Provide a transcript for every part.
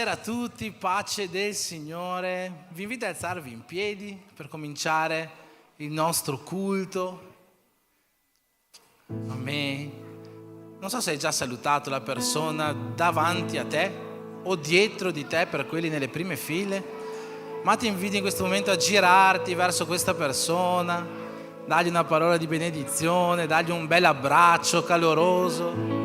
Buonasera a tutti, pace del Signore. Vi invito ad alzarvi in piedi per cominciare il nostro culto. Amen. Non so se hai già salutato la persona davanti a te o dietro di te, per quelli nelle prime file, ma ti invito in questo momento a girarti verso questa persona, dargli una parola di benedizione, dargli un bel abbraccio caloroso.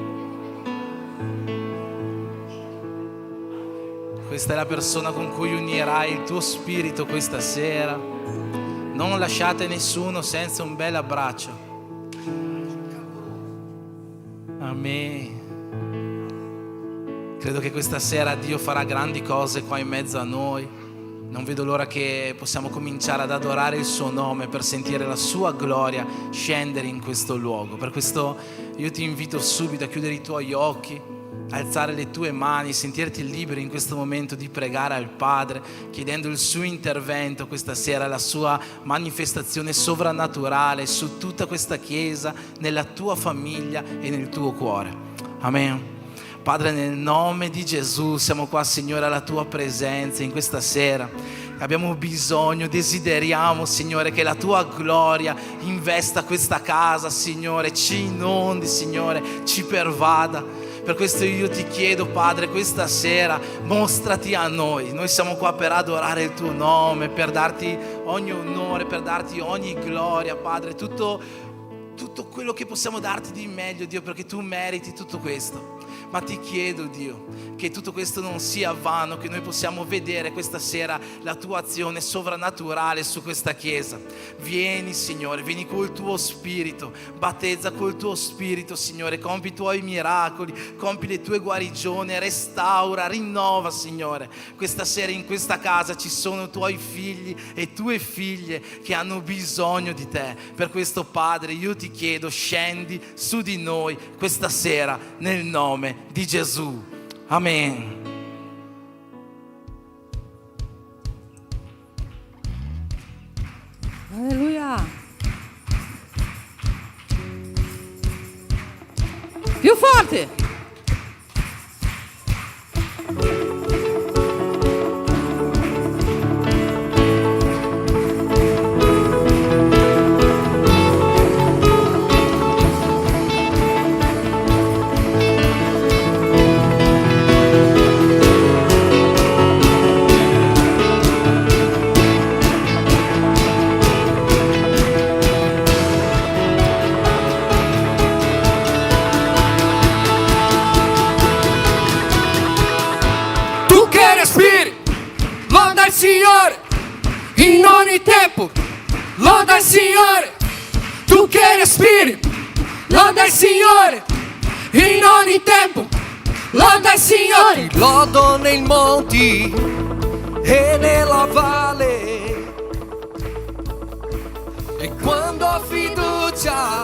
Questa è la persona con cui unirai il tuo spirito questa sera. Non lasciate nessuno senza un bel abbraccio. Amen. Credo che questa sera Dio farà grandi cose qua in mezzo a noi. Non vedo l'ora che possiamo cominciare ad adorare il suo nome per sentire la sua gloria scendere in questo luogo. Per questo io ti invito subito a chiudere i tuoi occhi, alzare le tue mani, sentirti libero in questo momento di pregare al Padre, chiedendo il suo intervento questa sera, la sua manifestazione sovrannaturale su tutta questa chiesa, nella tua famiglia e nel tuo cuore. Amen. Padre, nel nome di Gesù siamo qua, Signore, alla tua presenza in questa sera. Abbiamo bisogno, desideriamo, Signore, che la tua gloria investa questa casa, Signore, ci inondi, Signore, ci pervada. Per questo io ti chiedo, Padre, questa sera mostrati a noi. Noi siamo qua per adorare il tuo nome, per darti ogni onore, per darti ogni gloria, Padre. Tutto quello che possiamo darti di meglio, Dio, perché tu meriti tutto questo. Ma ti chiedo, Dio, che tutto questo non sia vano, che noi possiamo vedere questa sera la tua azione sovrannaturale su questa chiesa. Vieni, Signore, vieni col tuo spirito, battezza col tuo spirito, Signore, compi i tuoi miracoli, compi le tue guarigioni, restaura, rinnova, Signore. Questa sera in questa casa ci sono tuoi figli e tue figlie che hanno bisogno di te. Per questo, Padre, io ti chiedo, scendi su di noi questa sera nel nome di Gesù. Amen. Alleluia. Più forte. Signore, in ogni tempo, loda il Signore. Tu che respiri, loda il Signore. In ogni tempo, loda il Signore. Ti lodo nei monti e nella valle, e quando ho fiducia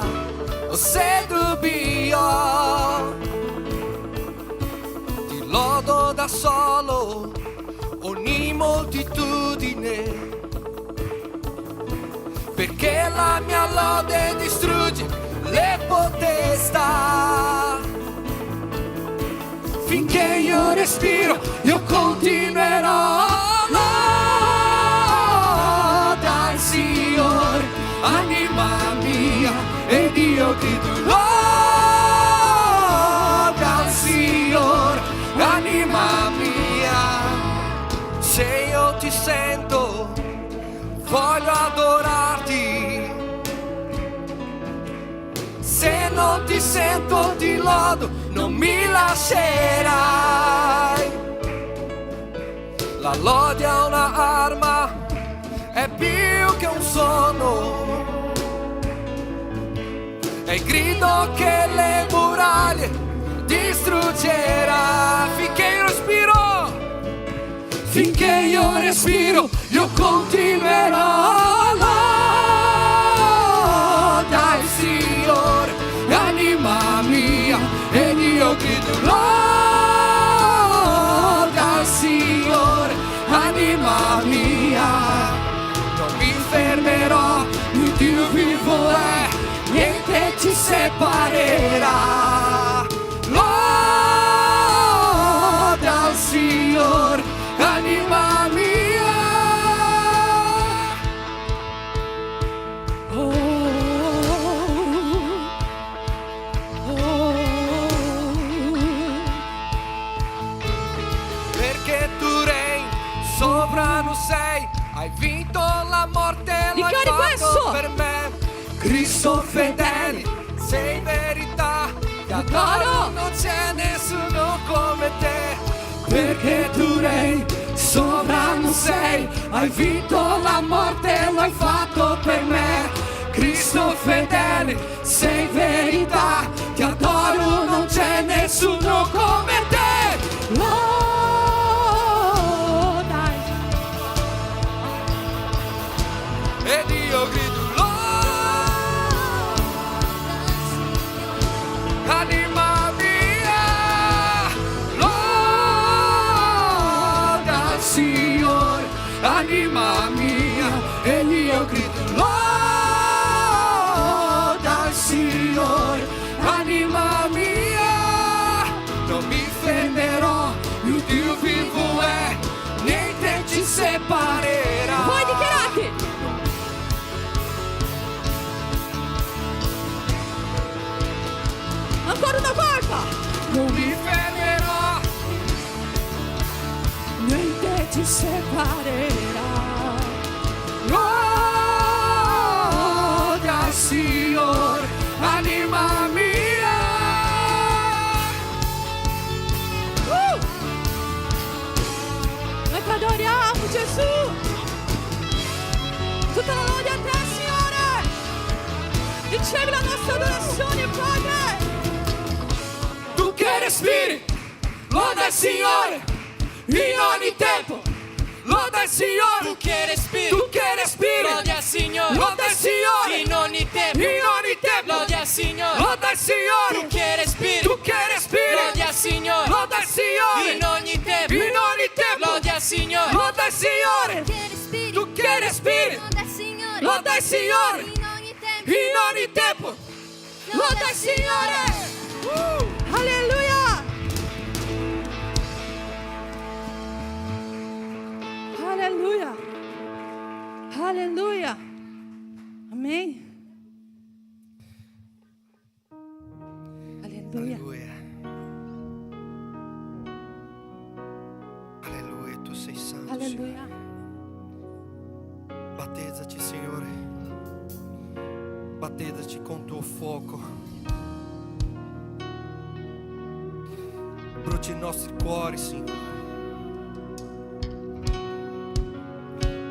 o se dubbio, ti lodo da solo ogni moltitudine, perché la mia lode distrugge le potestà. Finché io respiro, io continuerò. Loda il Signore, anima mia, ed io grido loda il Signore, anima mia. Se io ti sento, voglio adorarti. Se non ti sento, ti lodo, non mi lascerai. La lode è un'arma, è più che un suono, è il grido che le muraglie distruggerà. Finché io respiro, finché io respiro, io continuerò. Loda il Signore, anima mia, ed io grido loda il Signore, anima mia. Non mi fermerò, il Dio vivo è, niente ci separerà. Loda il Signore, Hai vinto la morte, l'hai Dichiari fatto questo. per me. Cristo fedele, sei verità. Ti adoro, non c'è nessuno come te. Perché tu rei, sovrano sei. Hai vinto la morte, l'hai fatto per me. Cristo fedele, sei verità. Ti adoro, non c'è nessuno come te. Ed io grido anima mia, loda al Signore, anima mia, e io grido loda al Signore, anima mia, non mi fermerò, il Dio vivo è, niente ci separerà. Voi dichiarate. Ancora una volta. Non mi fermerò, Niente ci separerà. loda al Signore, anima mia. Noi ti adoriamo, Gesù. Tutta la lode a te, Signore. Ricevi la nostra adorazione, Padre. Tu che respiri, loda il Signore, in ogni tempo, loda il Signore. Tu che respiri, Tu che respiri, lodi al Signore, loda il Signore, in ogni tempo, in ogni tempo, lodi al Signore. loda il Signore. Tu che respiri, Tu che respiri, lodi al Signore, loda il Signore, in ogni tempo, in ogni tempo, lodi al Signore. loda il Signore. Tu che respiri, loda il Signore, in ogni tempo, loda il Signore. Alleluia. Alleluia. Alleluia. Amém. Alleluia. Alleluia. Alleluia, tu sei santo, Alleluia. Signore. Battezzaci, Signore. Battezzaci con tuo fuoco. Bruci i nostri cuori, Signore.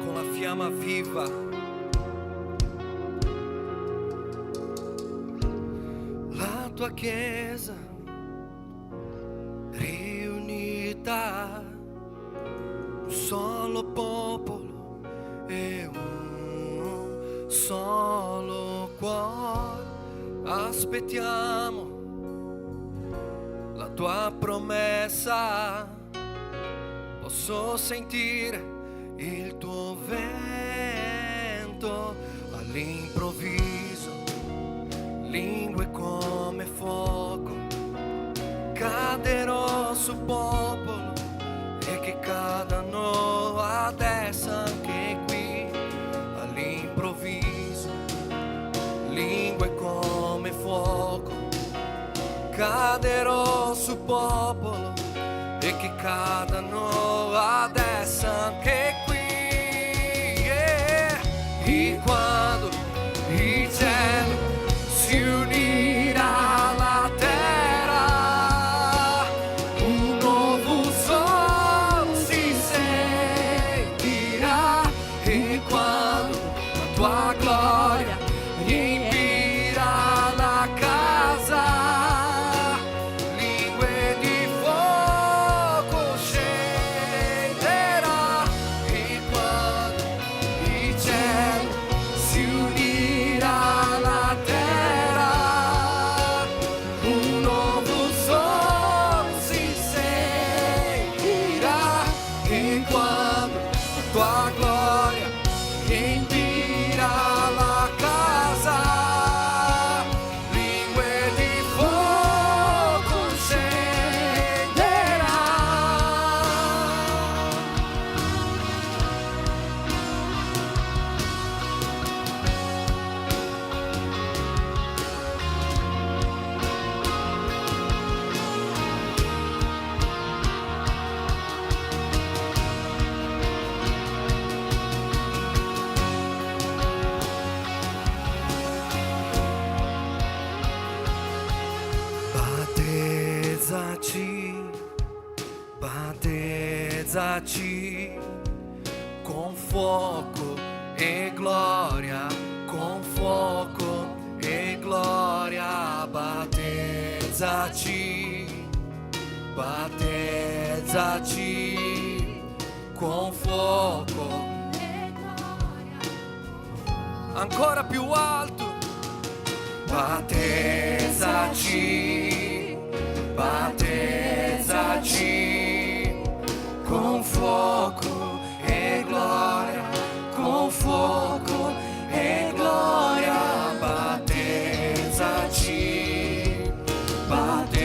Con la fiamma viva. La tua Chiesa riunita, un solo popolo e un solo cuore. Aspettiamo la tua promessa, posso sentire il tuo vento all'improvviso, lingue come fuoco, caderò sul popolo e che cadano adesso anche qui all'improvviso, lingue come fuoco, caderò sul popolo e che cadano adesso anche qui. E quando il cielo si unirà alla terra, un nuovo sole si sentirà. E quando la tua gloria riempirà la casa, lingue di fuoco scenderà. E quando il cielo battezzaci con fuoco e gloria, con fuoco e gloria, battezzaci, battezzaci con fuoco e gloria, ancora più alto, battezzaci, battezzaci con fuoco e gloria, con fuoco e gloria, battezzaci, battezzaci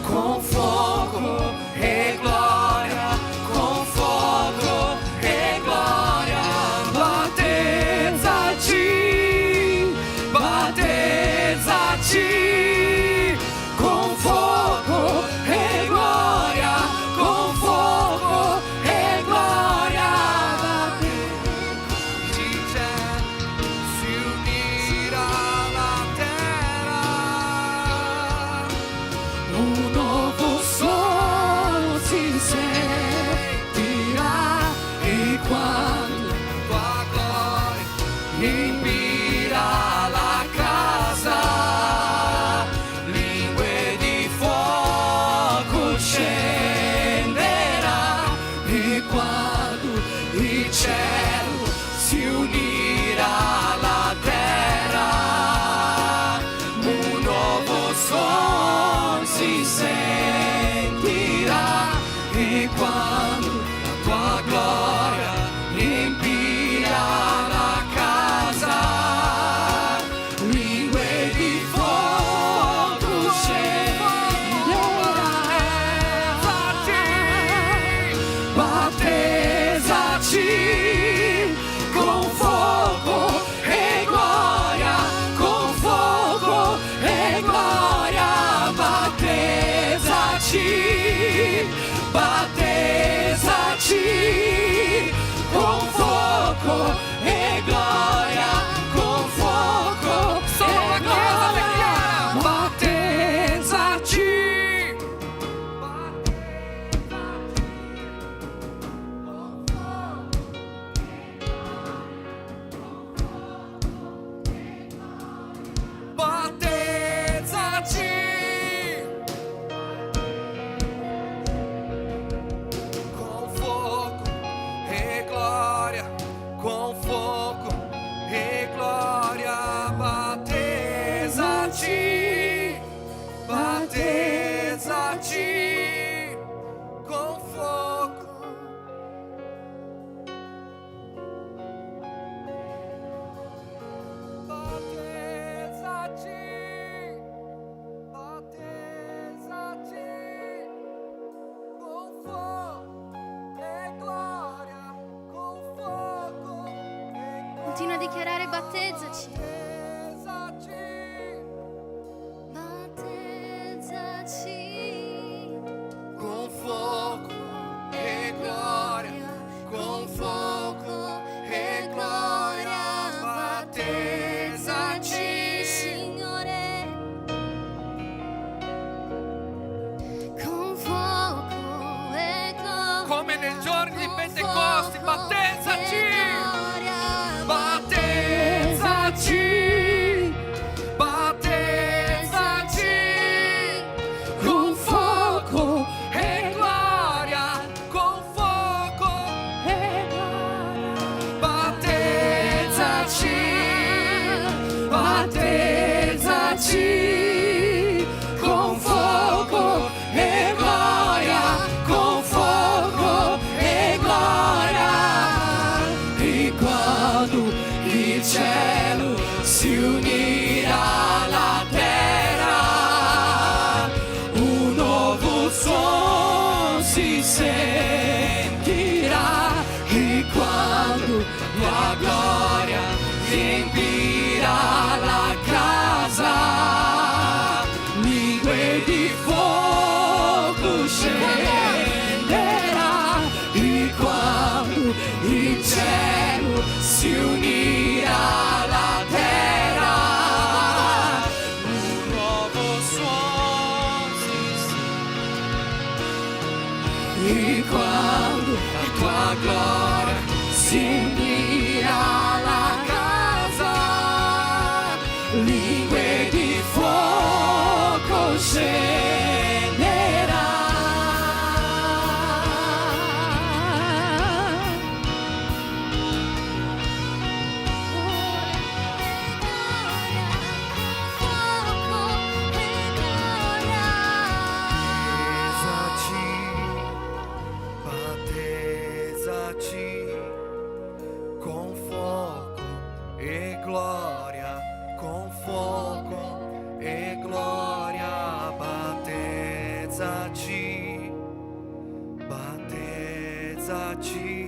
con fuoco e gloria, con fuoco e gloria, battezzaci, battezzaci con fuoco e gloria, con fuoco e gloria, si unirà la terra, un nuovo suono si sentirà e quando tua gloria riempirà la casa, lingue di fuoco scenderà e quando il cielo si unirà alla terra, un nuovo suono si sentirà e quando la tua gloria riempirà la casa, lingue di fuoco scenderà, battezzaci con fuoco e gloria, con fuoco e gloria, battezzaci, battezzaci con fuoco e gloria, con fuoco e gloria, battezzaci. Battezzaci con fuoco e gloria, con fuoco e gloria, battezzaci, battezzaci con fuoco. Battezzaci, battezzaci con fuoco e gloria, con fuoco e gloria. Continua a dichiarare battezzaci. Battezzaci Battezzaci con fuoco e gloria, con fuoco e gloria, battezzaci, Signore, con fuoco e gloria, come nei giorni di Pentecoste, con fuoco battezzaci, e gloria, battezzaci, battezzaci con fuoco e gloria, con fuoco e gloria, battezzaci, battezzaci con fuoco e gloria, con fuoco e gloria, e quando il cielo si unirà alla terra, un nuovo suono si sentirà e quando la gloria riempirà la casa, lingue di fuoco scenderà e quando il cielo si unirà alla terra, un nuovo suono si sentirà. si unirà la casa, lingue di fuoco scenderà. Battezzaci con fuoco e gloria, con fuoco e gloria. Battezzaci, battezzaci.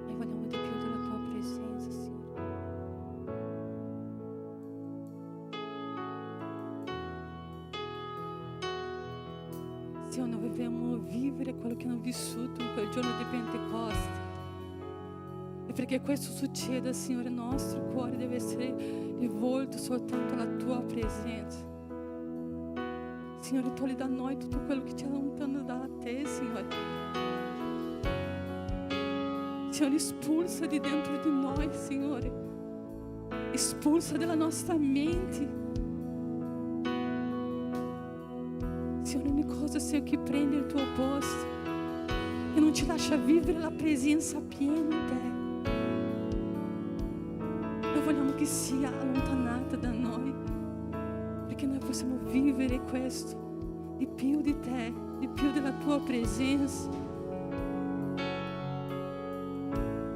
Noi vogliamo di più della tua presenza, Signore. Signore, noi vogliamo vivere quello che hanno vissuto in quel giorno di Pentecoste. E perché questo succeda, Signore, il nostro cuore deve essere rivolto soltanto alla tua presenza. Signore, togli da noi tutto quello che ci allontana da te, Signore. Signore, espulsa di dentro di noi, Signore. Espulsa dalla nostra mente. Signore, ogni cosa, Signore, che prende il tuo posto e non ci lascia vivere la presenza piena in te. Noi vogliamo che sia allontanata da noi, perché noi possiamo vivere questo di più di te, di più della tua presenza.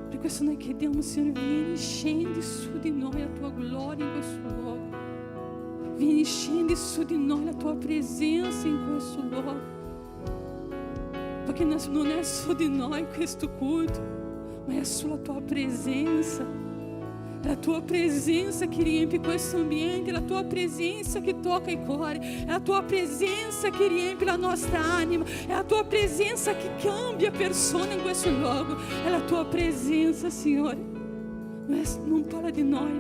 Per questo noi chiediamo, Signore, vieni, scendi su di noi la tua gloria in questo luogo. Vieni, scendi su di noi la tua presenza in questo luogo. Perché non è su di noi questo culto, ma è sulla tua presenza. È la tua presenza che riempie questo ambiente, è la tua presenza che tocca i cuori, è la tua presenza che riempie la nostra anima, è la tua presenza che cambia persone in questo luogo, è la tua presenza, Signore. Non parla di noi,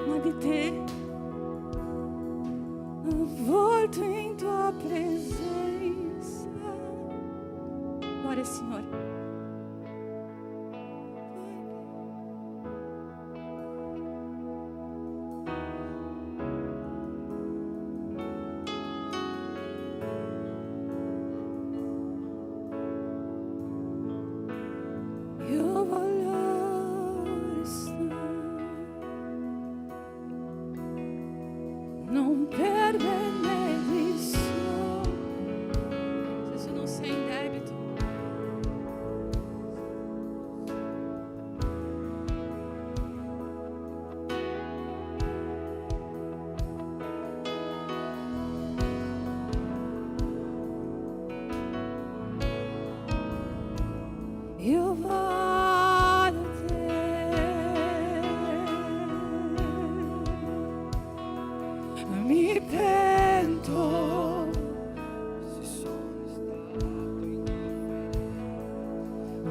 ma di te. Avvolto in tua presenza. Glória, Signore. Io voglio restare, non perdere vista. Se non sei in debito, io voglio te, mi pento,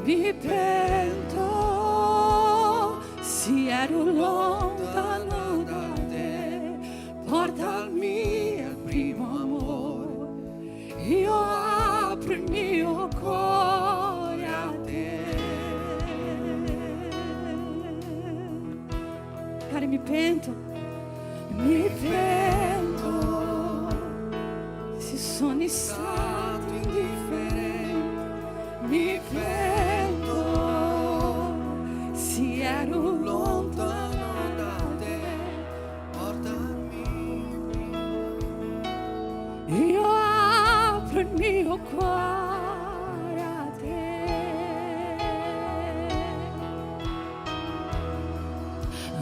mi pento, se ero lontano da te, portami al primo amore, io apro il mio cuore a te. Cara, mi pento, se sono stato indifferente, mi pento, se ero lontano da te, portami. Io apro il mio cuore a te,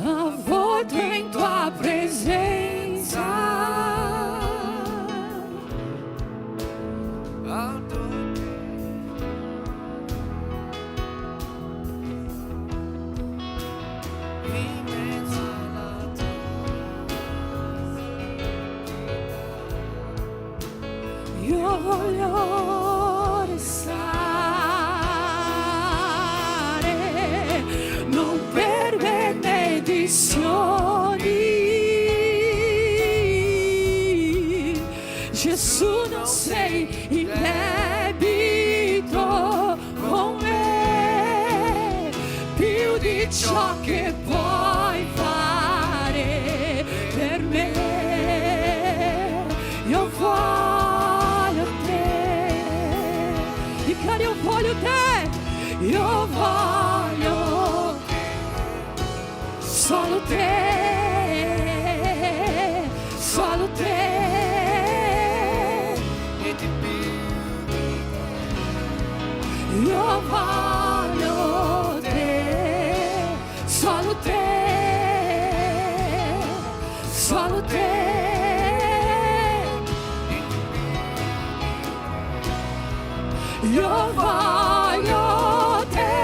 avvolto in tua presenza, voglio restare, non per benedizioni. Gesù, non sei in debito con me, più di ciò che puoi fare per me. Io voglio te, dica io voglio te, io voglio solo te, solo te. Io voglio te, solo te, solo te. Io voglio te,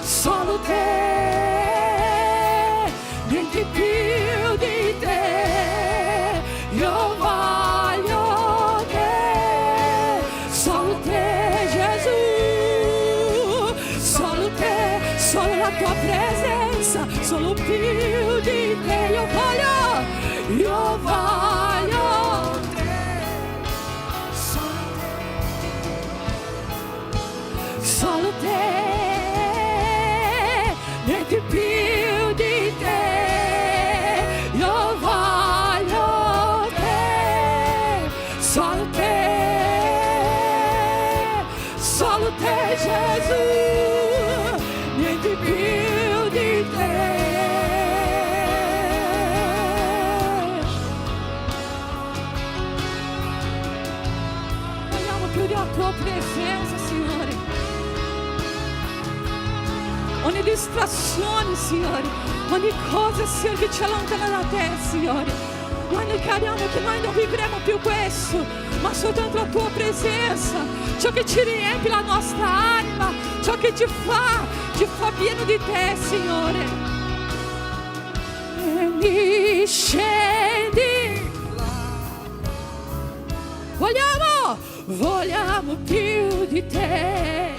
solo te, niente più di te. Io voglio te, solo te, Gesù, solo te, solo la tua presenza, solo più di te. Io voglio solo te, niente più di te. Io voglio te, solo te, Gesù, niente più di te. Vogliamo più della tua presenza, Signore. Ogni distrazione, Signore, ogni cosa, Signore, che ci allontana da te, Signore. Noi declariamo che noi non vivremo più questo, ma soltanto la tua presenza, ciò che ci riempie la nostra anima, ciò che ci fa pieno di te, Signore. Vieni, scendi. Vogliamo più di te.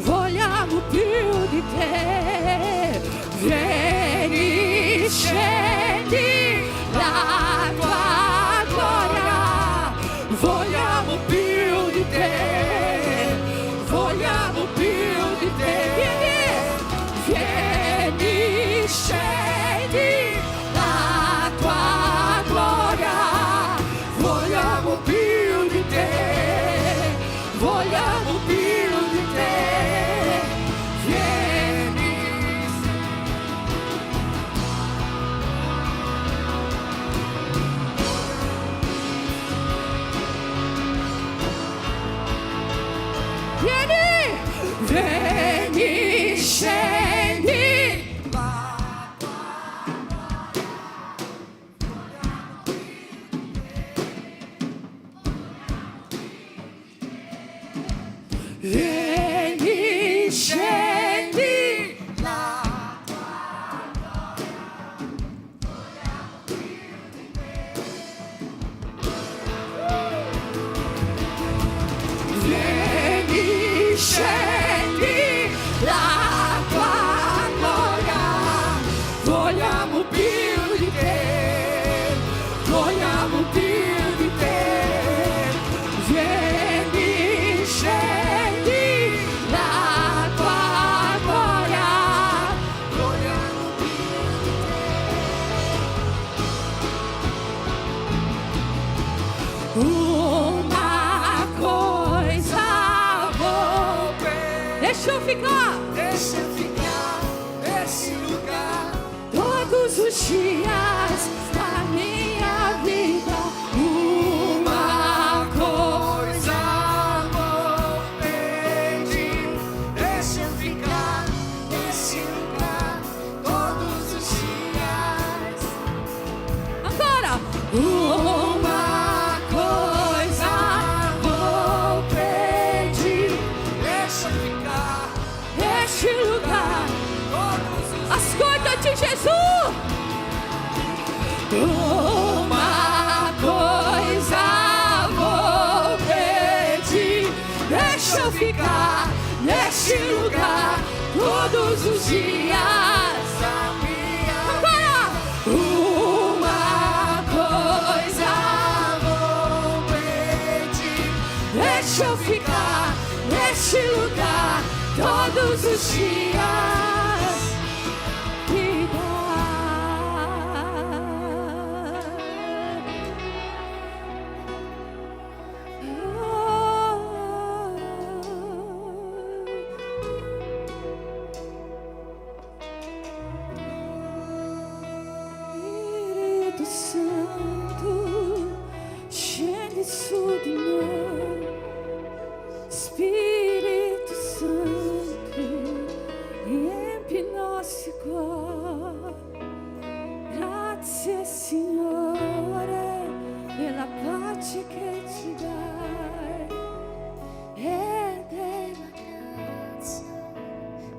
Vogliamo più di te, vieni, scendi la tua gloria. Vogliamo più di te, vogliamo più di te. Vieni, scendi la tua gloria. Vogliamo più di te, vogliamo più di te. Vieni, scendi. Vieni, scendi. Vieni, scendi la tua gloria. Vogliamo più di te, vogliamo più di te. Vieni, scendi la tua gloria. Vogliamo più di te. Uma coisa vou pedir. Deixa eu ficar nesse lugar todos os dias da minha vida. Uma coisa vou pedir. Deixa eu ficar nesse lugar todos os dias. Agora, uma coisa vou pedir. Deixa eu ficar neste lugar. Ascolta-te, Jesus. Uma ficar neste lugar todos os dias. Agora, uma coisa vou pedir, deixa eu ficar neste lugar todos os dias. Me Espírito Santo, scende su di noi. Spirito Santo, riempi i nostri cuori. Grazie Signore della pace che ci dai e della grazia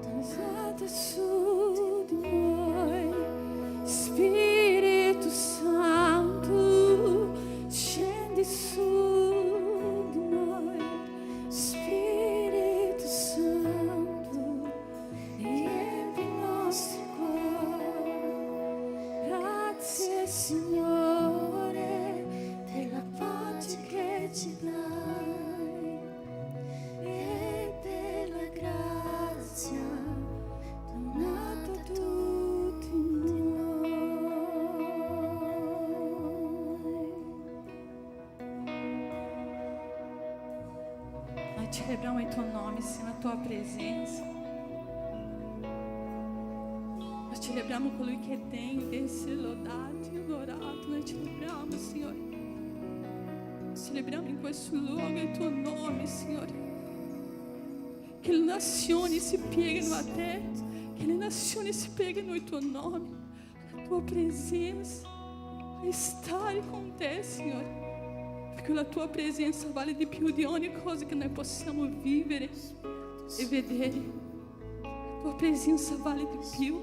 posata su di noi. Spirito Santo, scendi su di noi. Spirito Santo, riempi i nostri cuori. Grazie Signore della pace che ci dai e della grazia donata a tutti noi. Noi celebriamo il tuo nome, Signore, la tua presenza. Noi celebriamo colui che è degno di essere lodato e adorato. Noi celebriamo, Signore. Celebriamo in questo luogo il tuo nome, Signore. Che le nazioni si pieghino a te, che le nazioni si pieghino al tuo nome, alla tua presenza, a stare con te, Signore. Perché la tua presenza vale di più di ogni cosa che noi possiamo vivere e vedere. La tua presenza vale di più.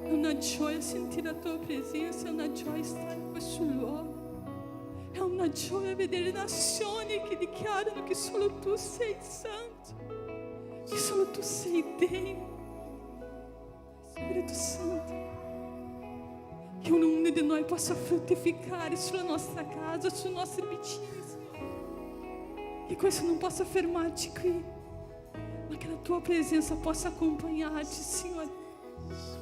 È una gioia sentire la tua presenza, è una gioia stare in questo luogo. È una gioia vedere nazioni che dichiarano che solo tu sei santo, che solo tu sei degno. Spirito Santo, che ognuno di noi possa fruttificare sulla nostra casa, sui nostri vicini, Signore. Che questo non possa fermarci qui, ma che la tua presenza possa accompagnarci, Signore.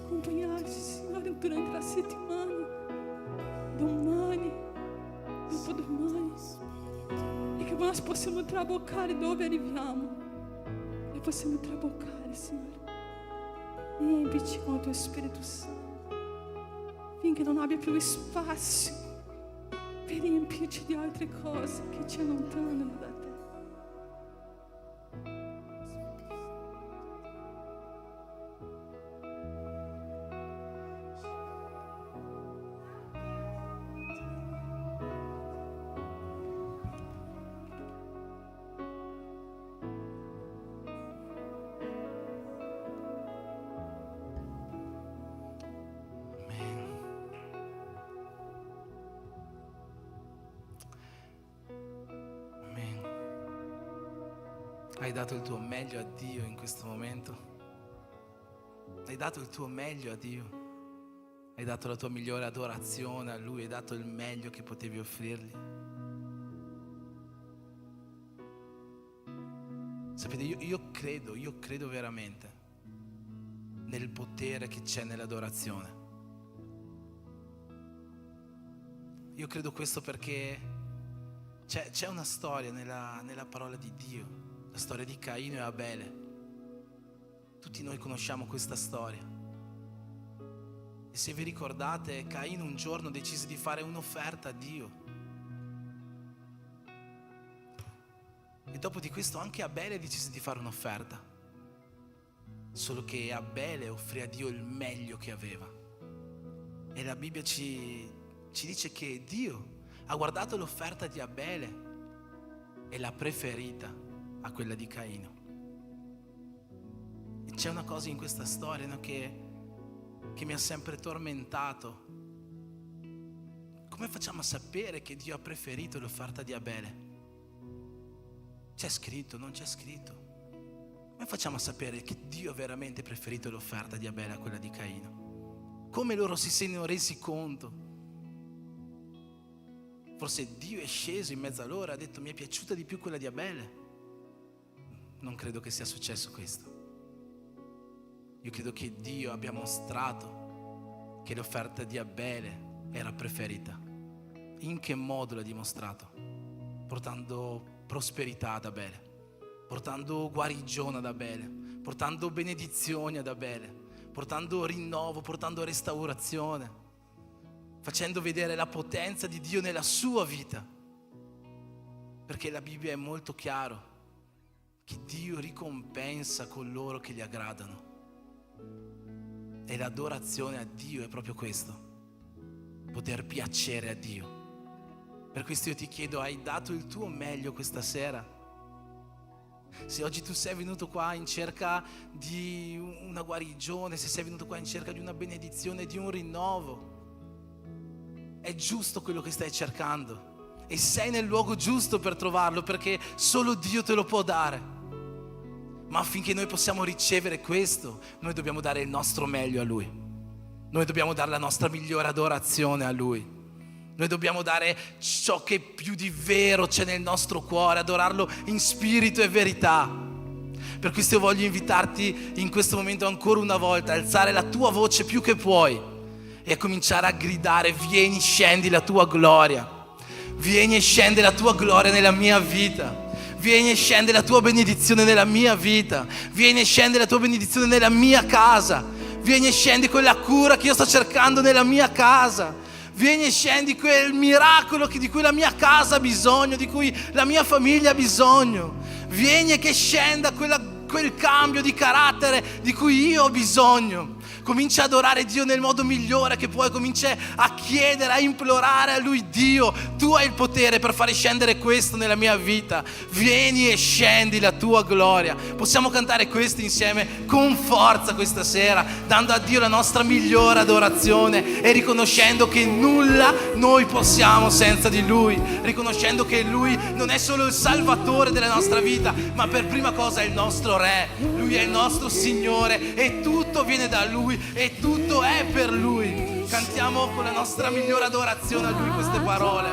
Accompagnarci, Signore, durante la settimana, domani, dopodomani. E che noi possiamo traboccare dove arriviamo. Noi possiamo traboccare, Signore. Riempici con il tuo Spirito Santo, finché non abbia più spazio per riempirci di altre cose che ci allontanano da te. Hai dato il tuo meglio a Dio in questo momento. Hai dato il tuo meglio a Dio. Hai dato la tua migliore adorazione a Lui. Hai dato il meglio che potevi offrirgli. Sapete, io credo veramente nel potere che c'è nell'adorazione. Io credo questo perché c'è una storia nella parola di Dio. La storia di Caino e Abele. Tutti noi conosciamo questa storia. E se vi ricordate, Caino un giorno decise di fare un'offerta a Dio. E dopo di questo anche Abele decise di fare un'offerta. Solo che Abele offrì a Dio il meglio che aveva. E la Bibbia ci dice che Dio ha guardato l'offerta di Abele e l'ha preferita a quella di Caino. E c'è una cosa in questa storia, no, che mi ha sempre tormentato. Come facciamo a sapere che Dio ha preferito l'offerta di Abele? C'è scritto, non c'è scritto? Come facciamo a sapere che Dio ha veramente preferito l'offerta di Abele a quella di Caino? Come loro si sono resi conto? Forse Dio è sceso in mezzo a loro e ha detto: mi è piaciuta di più quella di Abele? Non credo che sia successo questo. Io credo che Dio abbia mostrato che l'offerta di Abele era preferita. In che modo l'ha dimostrato? Portando prosperità ad Abele, portando guarigione ad Abele, portando benedizioni ad Abele, portando rinnovo, portando restaurazione, facendo vedere la potenza di Dio nella sua vita. Perché la Bibbia è molto chiaro che Dio ricompensa coloro che gli aggradano. E l'adorazione a Dio è proprio questo: poter piacere a Dio. Per questo io ti chiedo, hai dato il tuo meglio questa sera? Se oggi tu sei venuto qua in cerca di una guarigione, se sei venuto qua in cerca di una benedizione, di un rinnovo, è giusto quello che stai cercando e sei nel luogo giusto per trovarlo, perché solo Dio te lo può dare. Ma affinché noi possiamo ricevere questo, noi dobbiamo dare il nostro meglio a Lui. Noi dobbiamo dare la nostra migliore adorazione a Lui. Noi dobbiamo dare ciò che più di vero c'è nel nostro cuore, adorarlo in spirito e verità. Per questo io voglio invitarti in questo momento ancora una volta a alzare la tua voce più che puoi e a cominciare a gridare: vieni, scendi la tua gloria. Vieni e scendi la tua gloria nella mia vita. Vieni e scende la tua benedizione nella mia vita. Vieni e scende la tua benedizione nella mia casa. Vieni e scendi quella cura che io sto cercando nella mia casa. Vieni e scendi quel miracolo di cui la mia casa ha bisogno, di cui la mia famiglia ha bisogno. Vieni e che scenda quel cambio di carattere di cui io ho bisogno. Comincia ad adorare Dio nel modo migliore che puoi. Comincia a chiedere, a implorare a Lui: Dio, Tu hai il potere per fare scendere questo nella mia vita. Vieni e scendi la Tua gloria. Possiamo cantare questo insieme con forza questa sera, dando a Dio la nostra migliore adorazione e riconoscendo che nulla noi possiamo senza di Lui, riconoscendo che Lui non è solo il Salvatore della nostra vita, ma per prima cosa è il nostro Re. Lui è il nostro Signore e tutto viene da Lui e tutto è per Lui. Cantiamo con la nostra migliore adorazione a Lui queste parole.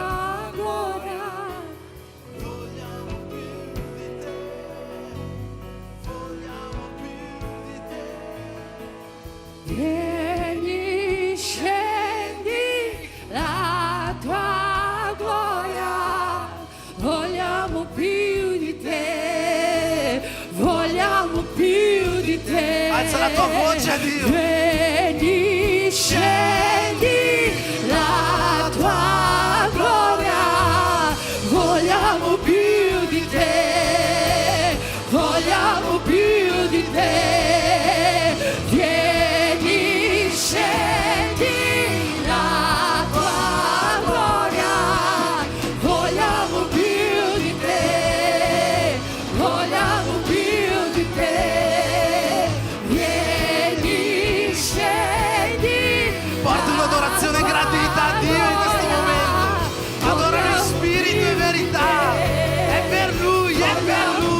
Vieni, scendi la tua gloria, vogliamo più di te, vogliamo più di te. Alza la tua voce a Dio. Vieni, scendi la tua gloria, vogliamo più di te, vogliamo più di te. Vieni, scendi la tua gloria, vogliamo più di te, vogliamo più di te. Vieni, scendi. Porta un'adorazione gratuita a Dio in questo momento. Adoralo in spirito e verità. È per Lui, è per Lui.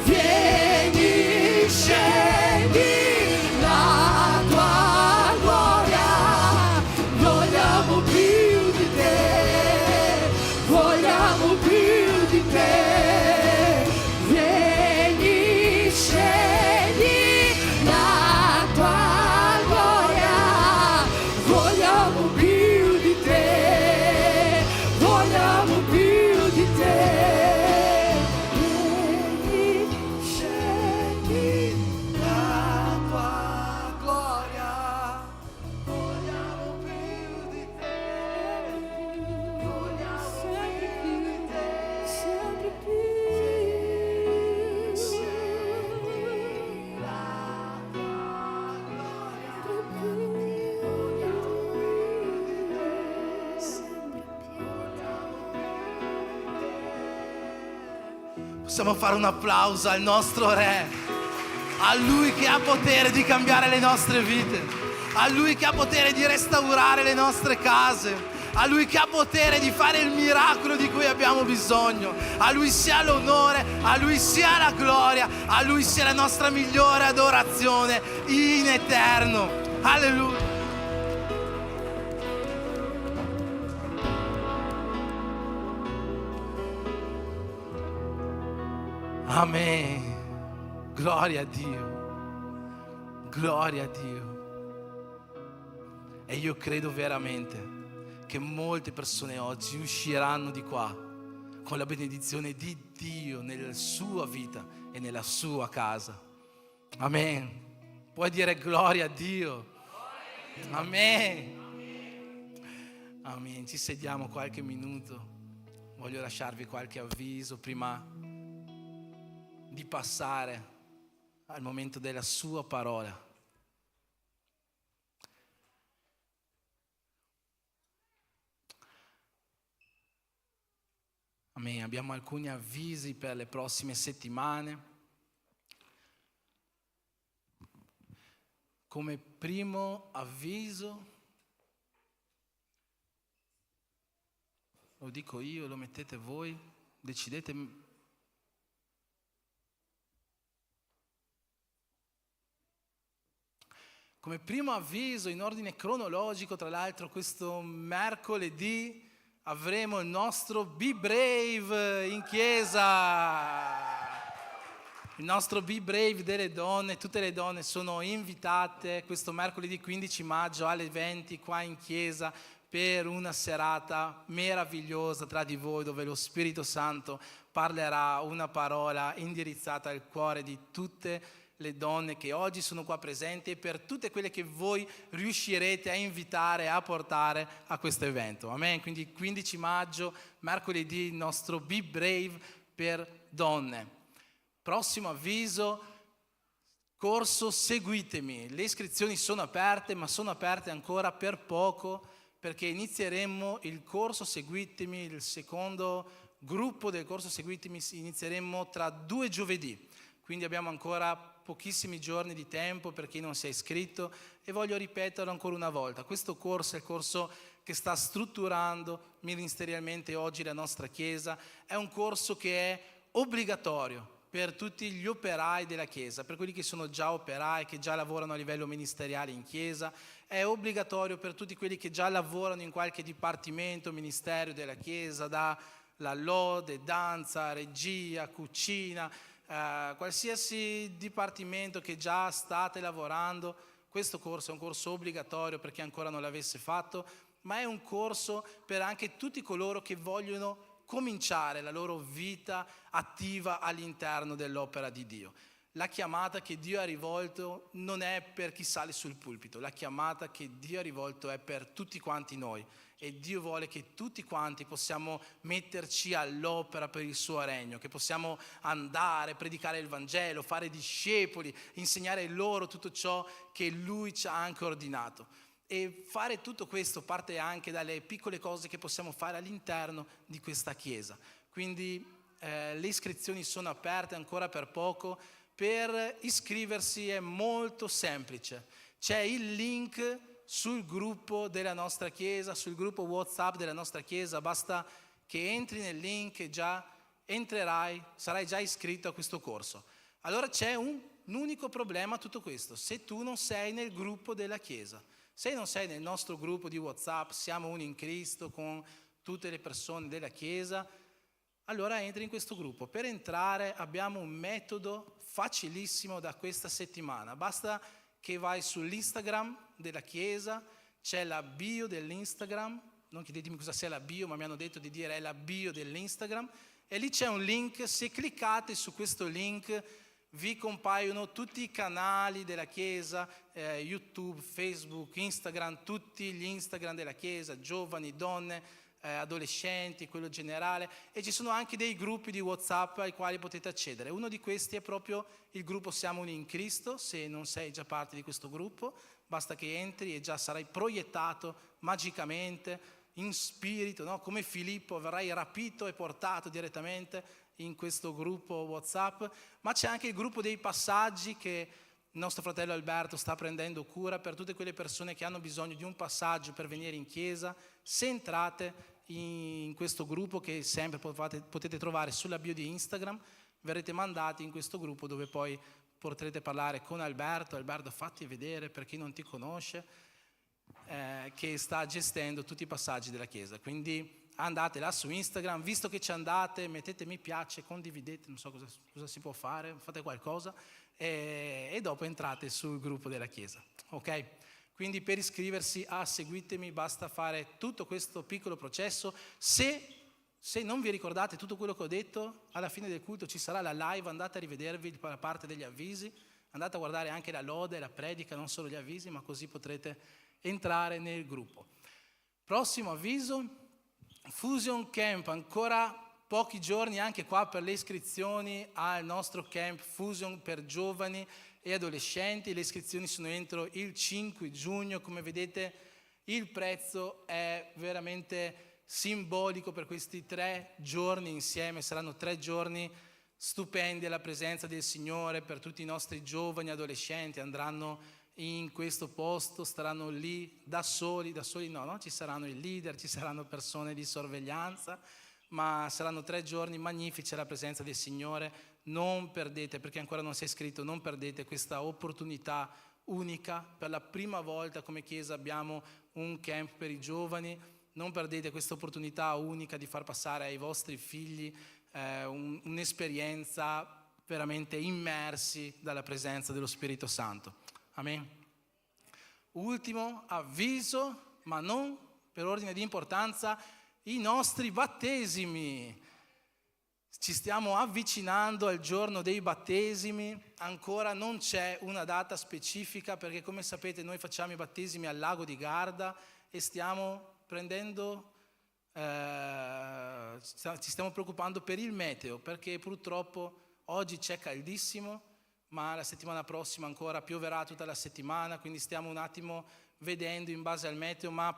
Vieni, scendi la tua gloria, vogliamo più di te, vogliamo più di te. Vieni, scendi la tua gloria, vogliamo più di te, vogliamo più di te. Vieni, scendi La tua gloria. Vogliamo più di te. Vogliamo sempre più, sempre più. Possiamo fare un applauso al nostro Re, a Lui che ha potere di cambiare le nostre vite, a Lui che ha potere di restaurare le nostre case, a Lui che ha potere di fare il miracolo di cui abbiamo bisogno. A Lui sia l'onore, a Lui sia la gloria, a Lui sia la nostra migliore adorazione in eterno. Alleluia. Amen. Gloria a Dio. Gloria a Dio. E io credo veramente che molte persone oggi usciranno di qua con la benedizione di Dio nella sua vita e nella sua casa. Amen. Puoi dire gloria a Dio. Amen. Amen. Ci sediamo qualche minuto. Voglio lasciarvi qualche avviso prima di passare al momento della sua parola. Amen. Abbiamo alcuni avvisi per le prossime settimane. Come primo avviso, lo dico io, lo mettete voi, decidete. Come primo avviso, in ordine cronologico, tra l'altro questo mercoledì avremo il nostro Be Brave in chiesa. Il nostro Be Brave delle donne, tutte le donne sono invitate questo mercoledì 15 maggio alle 20 qua in chiesa per una serata meravigliosa tra di voi, dove lo Spirito Santo parlerà una parola indirizzata al cuore di tutte le donne che oggi sono qua presenti e per tutte quelle che voi riuscirete a invitare, a portare a questo evento. Amen. Quindi 15 maggio, mercoledì, il nostro Be Brave per donne. Prossimo avviso, corso Seguitemi. Le iscrizioni sono aperte, ma sono aperte ancora per poco, perché inizieremo il corso Seguitemi, il secondo gruppo del corso Seguitemi inizieremo tra 2 giovedì. Quindi abbiamo ancora pochissimi giorni di tempo per chi non si è iscritto e voglio ripeterlo ancora una volta. Questo corso è il corso che sta strutturando ministerialmente oggi la nostra Chiesa. È un corso che è obbligatorio per tutti gli operai della Chiesa, per quelli che sono già operai, che già lavorano a livello ministeriale in Chiesa. È obbligatorio per tutti quelli che già lavorano in qualche dipartimento, ministero della Chiesa, dalla lode, danza, regia, cucina, qualsiasi dipartimento che già state lavorando. Questo corso è un corso obbligatorio per chi ancora non l'avesse fatto, ma è un corso per anche tutti coloro che vogliono cominciare la loro vita attiva all'interno dell'opera di Dio. La chiamata che Dio ha rivolto non è per chi sale sul pulpito, la chiamata che Dio ha rivolto è per tutti quanti noi. E Dio vuole che tutti quanti possiamo metterci all'opera per il suo regno, che possiamo andare, predicare il Vangelo, fare discepoli, insegnare loro tutto ciò che Lui ci ha anche ordinato. E fare tutto questo parte anche dalle piccole cose che possiamo fare all'interno di questa Chiesa. Quindi le iscrizioni sono aperte ancora per poco. Per iscriversi è molto semplice. C'è il link sul gruppo della nostra Chiesa, sul gruppo WhatsApp della nostra Chiesa. Basta che entri nel link e già entrerai, sarai già iscritto a questo corso. Allora c'è un unico problema a tutto questo: se tu non sei nel gruppo della Chiesa, se non sei nel nostro gruppo di WhatsApp, siamo uni in Cristo con tutte le persone della Chiesa, allora entri in questo gruppo. Per entrare abbiamo un metodo facilissimo da questa settimana. Basta che vai sull'Instagram della Chiesa, c'è la bio dell'Instagram, non chiedetemi cosa sia la bio, ma mi hanno detto di dire è la bio dell'Instagram, e lì c'è un link. Se cliccate su questo link vi compaiono tutti i canali della Chiesa, YouTube, Facebook, Instagram, tutti gli Instagram della Chiesa, giovani, donne, adolescenti, quello generale, e ci sono anche dei gruppi di WhatsApp ai quali potete accedere. Uno di questi è proprio il gruppo Siamo Uni in Cristo. Se non sei già parte di questo gruppo, basta che entri e già sarai proiettato magicamente in spirito, no? Come Filippo verrai rapito e portato direttamente in questo gruppo WhatsApp. Ma c'è anche il gruppo dei passaggi che il nostro fratello Alberto sta prendendo cura per tutte quelle persone che hanno bisogno di un passaggio per venire in chiesa. Se entrate in questo gruppo, che sempre potete trovare sulla bio di Instagram, verrete mandati in questo gruppo dove poi potrete parlare con Alberto. Alberto, fatti vedere, per chi non ti conosce, che sta gestendo tutti i passaggi della chiesa. Quindi andate là su Instagram, visto che ci andate, mettete mi piace, condividete, non so cosa si può fare, fate qualcosa e dopo entrate sul gruppo della chiesa, ok? Quindi per iscriversi a Seguitemi basta fare tutto questo piccolo processo. Se non vi ricordate tutto quello che ho detto, alla fine del culto ci sarà la live, andate a rivedervi la parte degli avvisi, andate a guardare anche la lode, la predica, non solo gli avvisi, ma così potrete entrare nel gruppo. Prossimo avviso, Fusion Camp, ancora pochi giorni anche qua per le iscrizioni al nostro camp Fusion per giovani e adolescenti. Le iscrizioni sono entro il 5 giugno, come vedete il prezzo è veramente simbolico per questi 3 giorni insieme, saranno 3 giorni stupendi alla presenza del Signore per tutti i nostri giovani e adolescenti. Andranno in questo posto, staranno lì da soli no, ci saranno i leader, ci saranno persone di sorveglianza, ma saranno 3 giorni magnifici alla presenza del Signore. Non perdete, perché ancora non sei iscritto, non perdete questa opportunità unica. Per la prima volta come Chiesa abbiamo un camp per i giovani. Non perdete questa opportunità unica di far passare ai vostri figli un'esperienza veramente immersi dalla presenza dello Spirito Santo. Amen. Ultimo avviso, ma non per ordine di importanza, i nostri battesimi. Ci stiamo avvicinando al giorno dei battesimi, ancora non c'è una data specifica perché come sapete noi facciamo i battesimi al lago di Garda e ci stiamo preoccupando per il meteo, perché purtroppo oggi c'è caldissimo, ma la settimana prossima ancora pioverà tutta la settimana, quindi stiamo un attimo vedendo in base al meteo, ma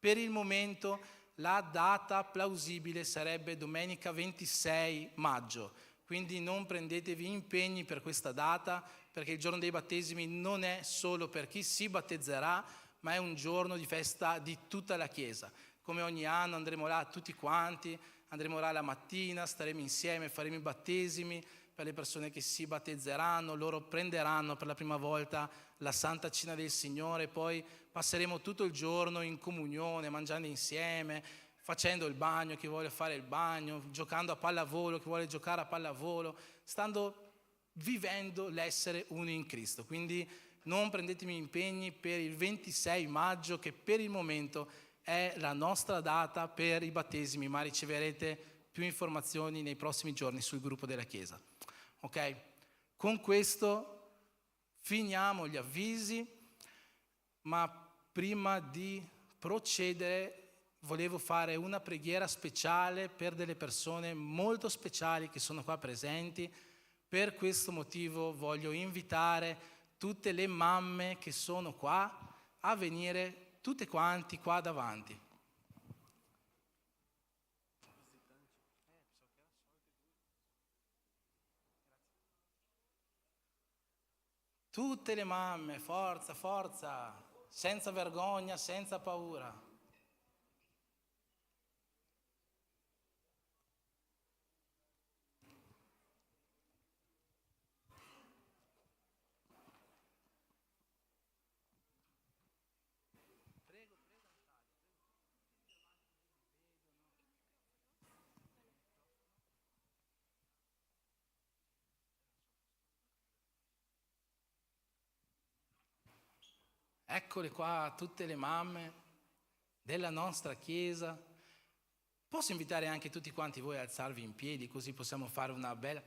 per il momento la data plausibile sarebbe domenica 26 maggio, quindi non prendetevi impegni per questa data, perché il giorno dei battesimi non è solo per chi si battezzerà, ma è un giorno di festa di tutta la Chiesa. Come ogni anno andremo là tutti quanti, andremo là la mattina, staremo insieme, faremo i battesimi per le persone che si battezzeranno, loro prenderanno per la prima volta la Santa Cena del Signore, poi passeremo tutto il giorno in comunione, mangiando insieme, facendo il bagno, chi vuole fare il bagno, giocando a pallavolo, chi vuole giocare a pallavolo, vivendo l'essere uno in Cristo. Quindi non prendetemi impegni per il 26 maggio, che per il momento è la nostra data per i battesimi, ma riceverete più informazioni nei prossimi giorni sul gruppo della Chiesa. Ok? Con questo finiamo gli avvisi, ma prima di procedere volevo fare una preghiera speciale per delle persone molto speciali che sono qua presenti. Per questo motivo voglio invitare tutte le mamme che sono qua a venire tutte quanti qua davanti. Tutte le mamme, forza, forza, senza vergogna, senza paura. Eccole qua tutte le mamme della nostra Chiesa. Posso invitare anche tutti quanti voi a alzarvi in piedi, così possiamo fare una bella...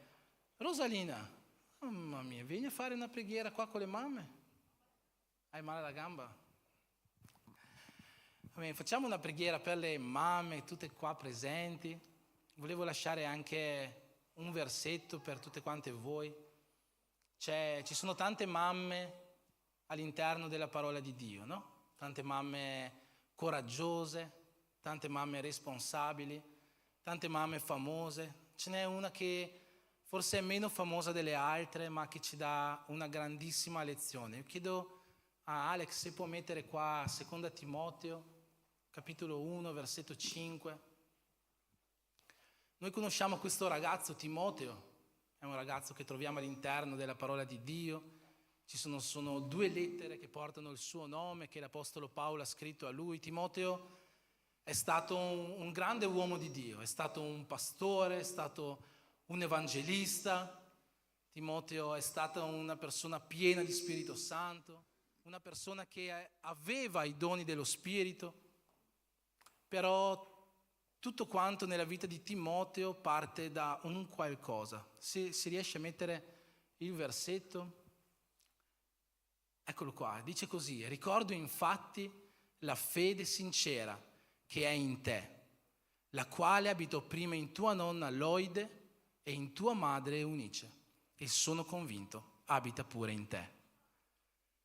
Rosalina, mamma mia, vieni a fare una preghiera qua con le mamme? Hai male alla gamba? Facciamo una preghiera per le mamme, tutte qua presenti. Volevo lasciare anche un versetto per tutte quante voi. Ci sono tante mamme all'interno della parola di Dio, no? Tante mamme coraggiose, tante mamme responsabili, tante mamme famose. Ce n'è una che forse è meno famosa delle altre, ma che ci dà una grandissima lezione. Io chiedo a Alex se può mettere qua 2 Timoteo, capitolo 1, versetto 5. Noi conosciamo questo ragazzo Timoteo, è un ragazzo che troviamo all'interno della parola di Dio. Ci sono 2 lettere che portano il suo nome, che l'Apostolo Paolo ha scritto a lui. Timoteo è stato un grande uomo di Dio, è stato un pastore, è stato un evangelista. Timoteo è stata una persona piena di Spirito Santo, una persona che aveva i doni dello Spirito, però tutto quanto nella vita di Timoteo parte da un qualcosa. Se si riesce a mettere il versetto, eccolo qua, dice così: ricordo infatti la fede sincera che è in te, la quale abitò prima in tua nonna Loide e in tua madre Eunice, e sono convinto abita pure in te.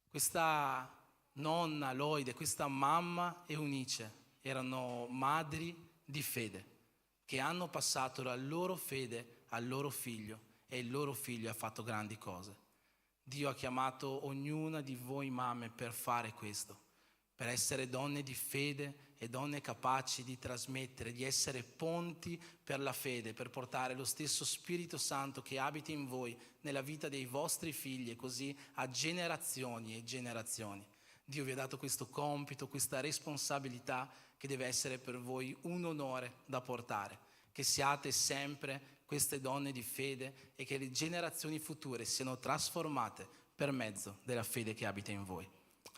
Questa nonna Loide, questa mamma Eunice erano madri di fede che hanno passato la loro fede al loro figlio, e il loro figlio ha fatto grandi cose. Dio ha chiamato ognuna di voi mamme per fare questo, per essere donne di fede e donne capaci di trasmettere, di essere ponti per la fede, per portare lo stesso Spirito Santo che abita in voi nella vita dei vostri figli, e così a generazioni e generazioni. Dio vi ha dato questo compito, questa responsabilità che deve essere per voi un onore da portare, che siate sempre queste donne di fede e che le generazioni future siano trasformate per mezzo della fede che abita in voi.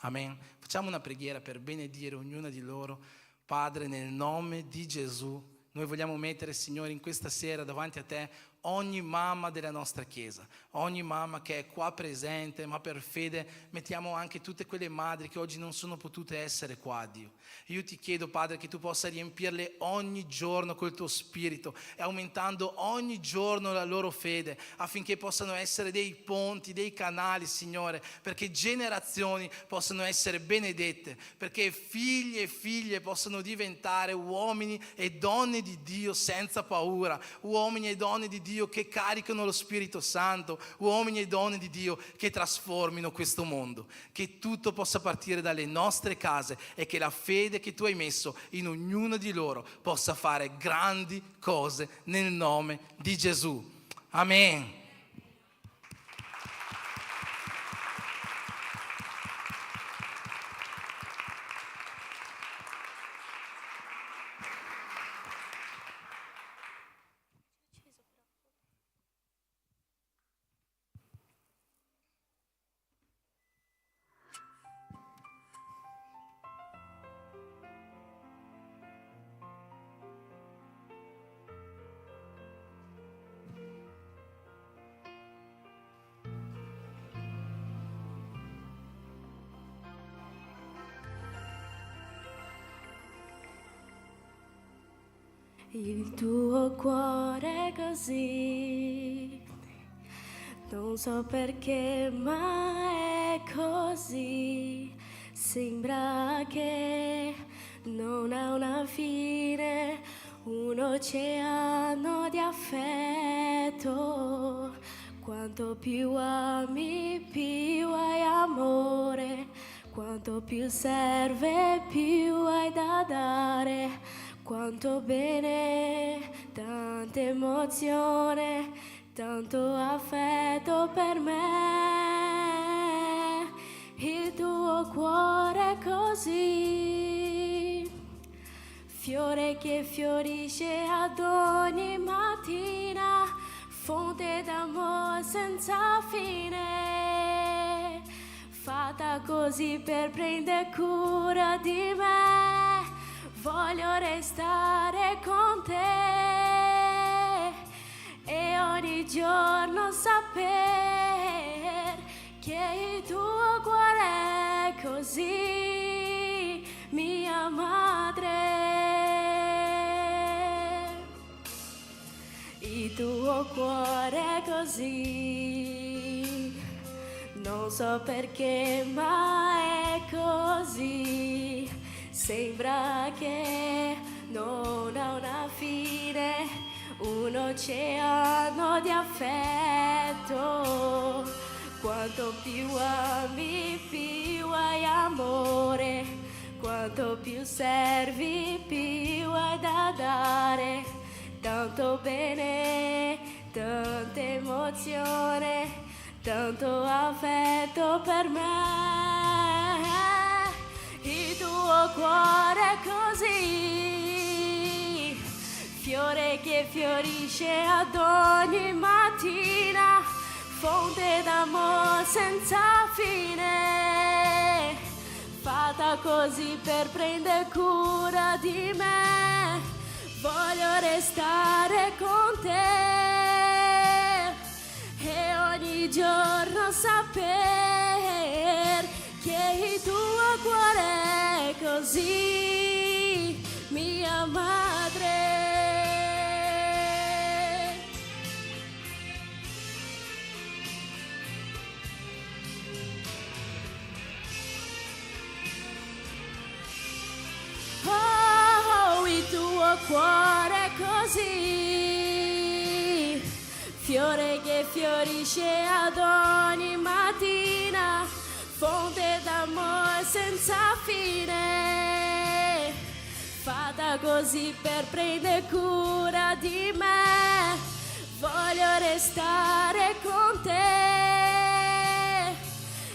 Amen. Facciamo una preghiera per benedire ognuna di loro. Padre, nel nome di Gesù, noi vogliamo mettere, Signore, in questa sera davanti a te ogni mamma della nostra Chiesa, ogni mamma che è qua presente, ma per fede mettiamo anche tutte quelle madri che oggi non sono potute essere qua, Dio. Io ti chiedo, Padre, che tu possa riempirle ogni giorno col tuo Spirito e aumentando ogni giorno la loro fede, affinché possano essere dei ponti, dei canali, Signore, perché generazioni possano essere benedette, perché figli e figlie possano diventare uomini e donne di Dio senza paura, uomini e donne di Dio che caricano lo Spirito Santo, uomini e donne di Dio che trasformino questo mondo. Che tutto possa partire dalle nostre case e che la fede che tu hai messo in ognuno di loro possa fare grandi cose nel nome di Gesù. Amen. Il tuo cuore è così, non so perché, ma è così. Sembra che non ha una fine, un oceano di affetto. Quanto più ami, più hai amore, quanto più serve, più hai da dare. Quanto bene, tanta emozione, tanto affetto per me. Il tuo cuore è così, fiore che fiorisce ad ogni mattina, fonte d'amore senza fine, fatta così per prendere cura di me. Voglio restare con te e ogni giorno saper che il tuo cuore è così, mia madre. Il tuo cuore è così, non so perché, ma è così. Sembra che non ha una fine, un oceano di affetto. Quanto più ami, più hai amore. Quanto più servi, più hai da dare. Tanto bene, tanta emozione, tanto affetto per me. Il tuo cuore è così, fiore che fiorisce ad ogni mattina, fonte d'amore senza fine, fatta così per prendere cura di me. Voglio restare con te e ogni giorno saper che il tuo cuore è così, mia madre. Oh, il tuo cuore è così, fiore che fiorisce ad ogni mattina, fonte d'amore senza fine, fatta così per prendere cura di me. Voglio restare con te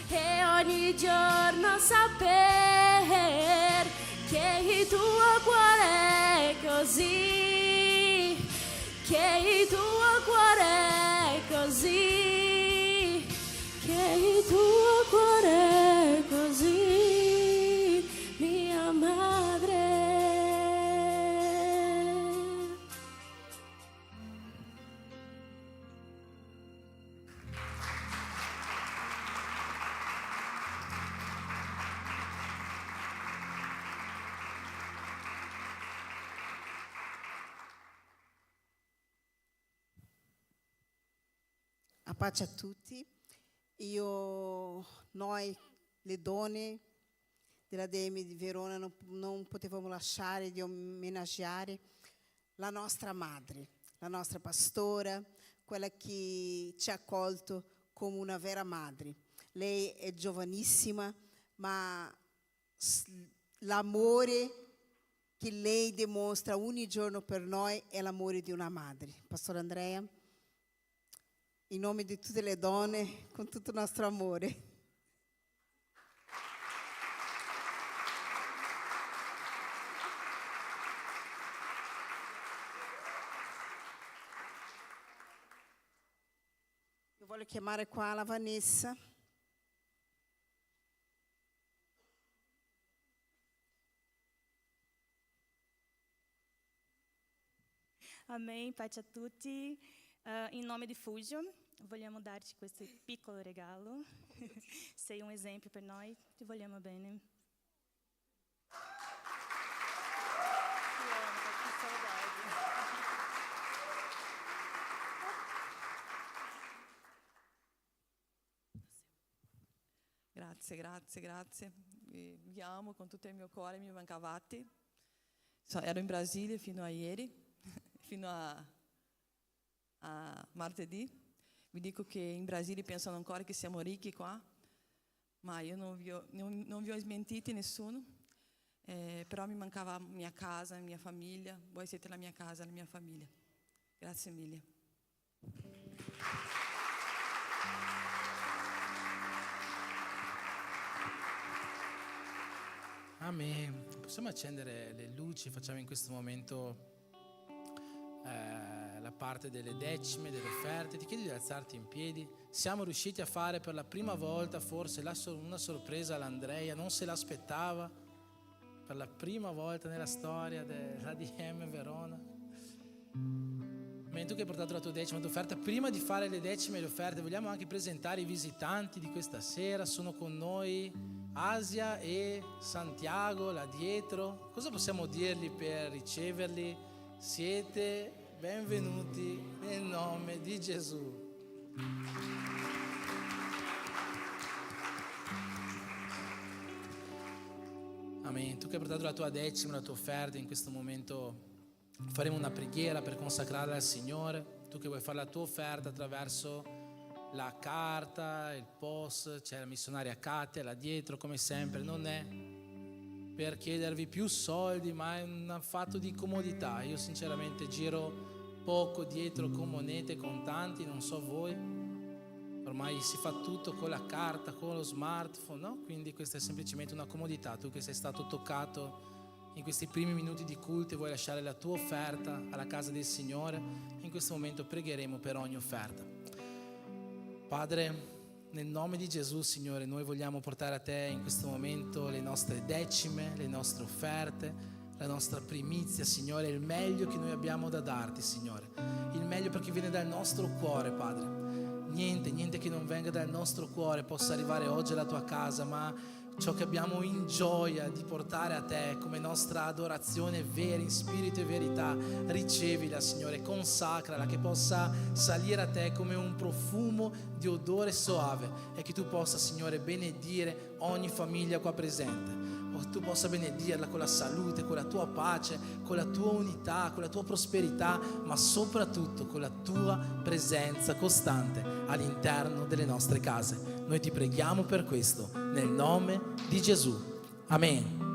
e ogni giorno saper che il tuo cuore è così, che il tuo cuore è così, che il tuo cuore è così, mia madre. A pace a tutti. Noi, le donne della DM di Verona, non potevamo lasciare di omaggiare la nostra madre, la nostra pastora, quella che ci ha accolto come una vera madre. Lei è giovanissima, ma l'amore che lei dimostra ogni giorno per noi è l'amore di una madre. Pastor Andrea, in nome di tutte le donne, con tutto il nostro amore. Io voglio chiamare qua la Vanessa. Amém, pace a tutti. In nome di Fugio, vogliamo darti questo piccolo regalo. Sei un esempio per noi, ti vogliamo bene. Grazie. Vi amo con tutto il mio cuore, mi mancavate. Ero in Brasile fino a ieri, fino a martedì. Vi dico che in Brasile pensano ancora che siamo ricchi qua, ma io non vi ho smentiti nessuno, però mi mancava mia casa, mia famiglia. Voi siete la mia casa, la mia famiglia. Grazie mille. Amen. Possiamo accendere le luci, facciamo in questo momento la parte delle decime, delle offerte. Ti chiedo di alzarti in piedi. Siamo riusciti a fare per la prima volta forse una sorpresa all'Andrea, non se l'aspettava, per la prima volta nella storia dell'ADM Verona. Tu che hai portato la tua decima, la tua offerta, prima di fare le decime e le offerte vogliamo anche presentare i visitanti di questa sera. Sono con noi Asia e Santiago là dietro. Cosa possiamo dirgli per riceverli? Siete benvenuti nel nome di Gesù. Amen. Tu che hai portato la tua decima, la tua offerta in questo momento faremo una preghiera per consacrarla al Signore. Tu che vuoi fare la tua offerta attraverso la carta, il post, c'è la missionaria Katia là dietro come sempre, non è per chiedervi più soldi, ma è un fatto di comodità. Io sinceramente giro poco dietro con monete, contanti, non so voi, ormai si fa tutto con la carta, con lo smartphone, no? Quindi questa è semplicemente una comodità. Tu che sei stato toccato in questi primi minuti di culto e vuoi lasciare la tua offerta alla casa del Signore, in questo momento pregheremo per ogni offerta. Padre, nel nome di Gesù, Signore, noi vogliamo portare a Te in questo momento le nostre decime, le nostre offerte, la nostra primizia, Signore, il meglio che noi abbiamo da darti, Signore, il meglio perché viene dal nostro cuore, Padre. Niente che non venga dal nostro cuore possa arrivare oggi alla tua casa, ma ciò che abbiamo in gioia di portare a Te come nostra adorazione vera, in spirito e verità, ricevila, Signore, consacrala, che possa salire a Te come un profumo di odore soave e che Tu possa, Signore, benedire ogni famiglia qua presente. Tu possa benedirla con la salute, con la Tua pace, con la Tua unità, con la Tua prosperità, ma soprattutto con la Tua presenza costante all'interno delle nostre case. Noi Ti preghiamo per questo, nel nome di Gesù. Amen.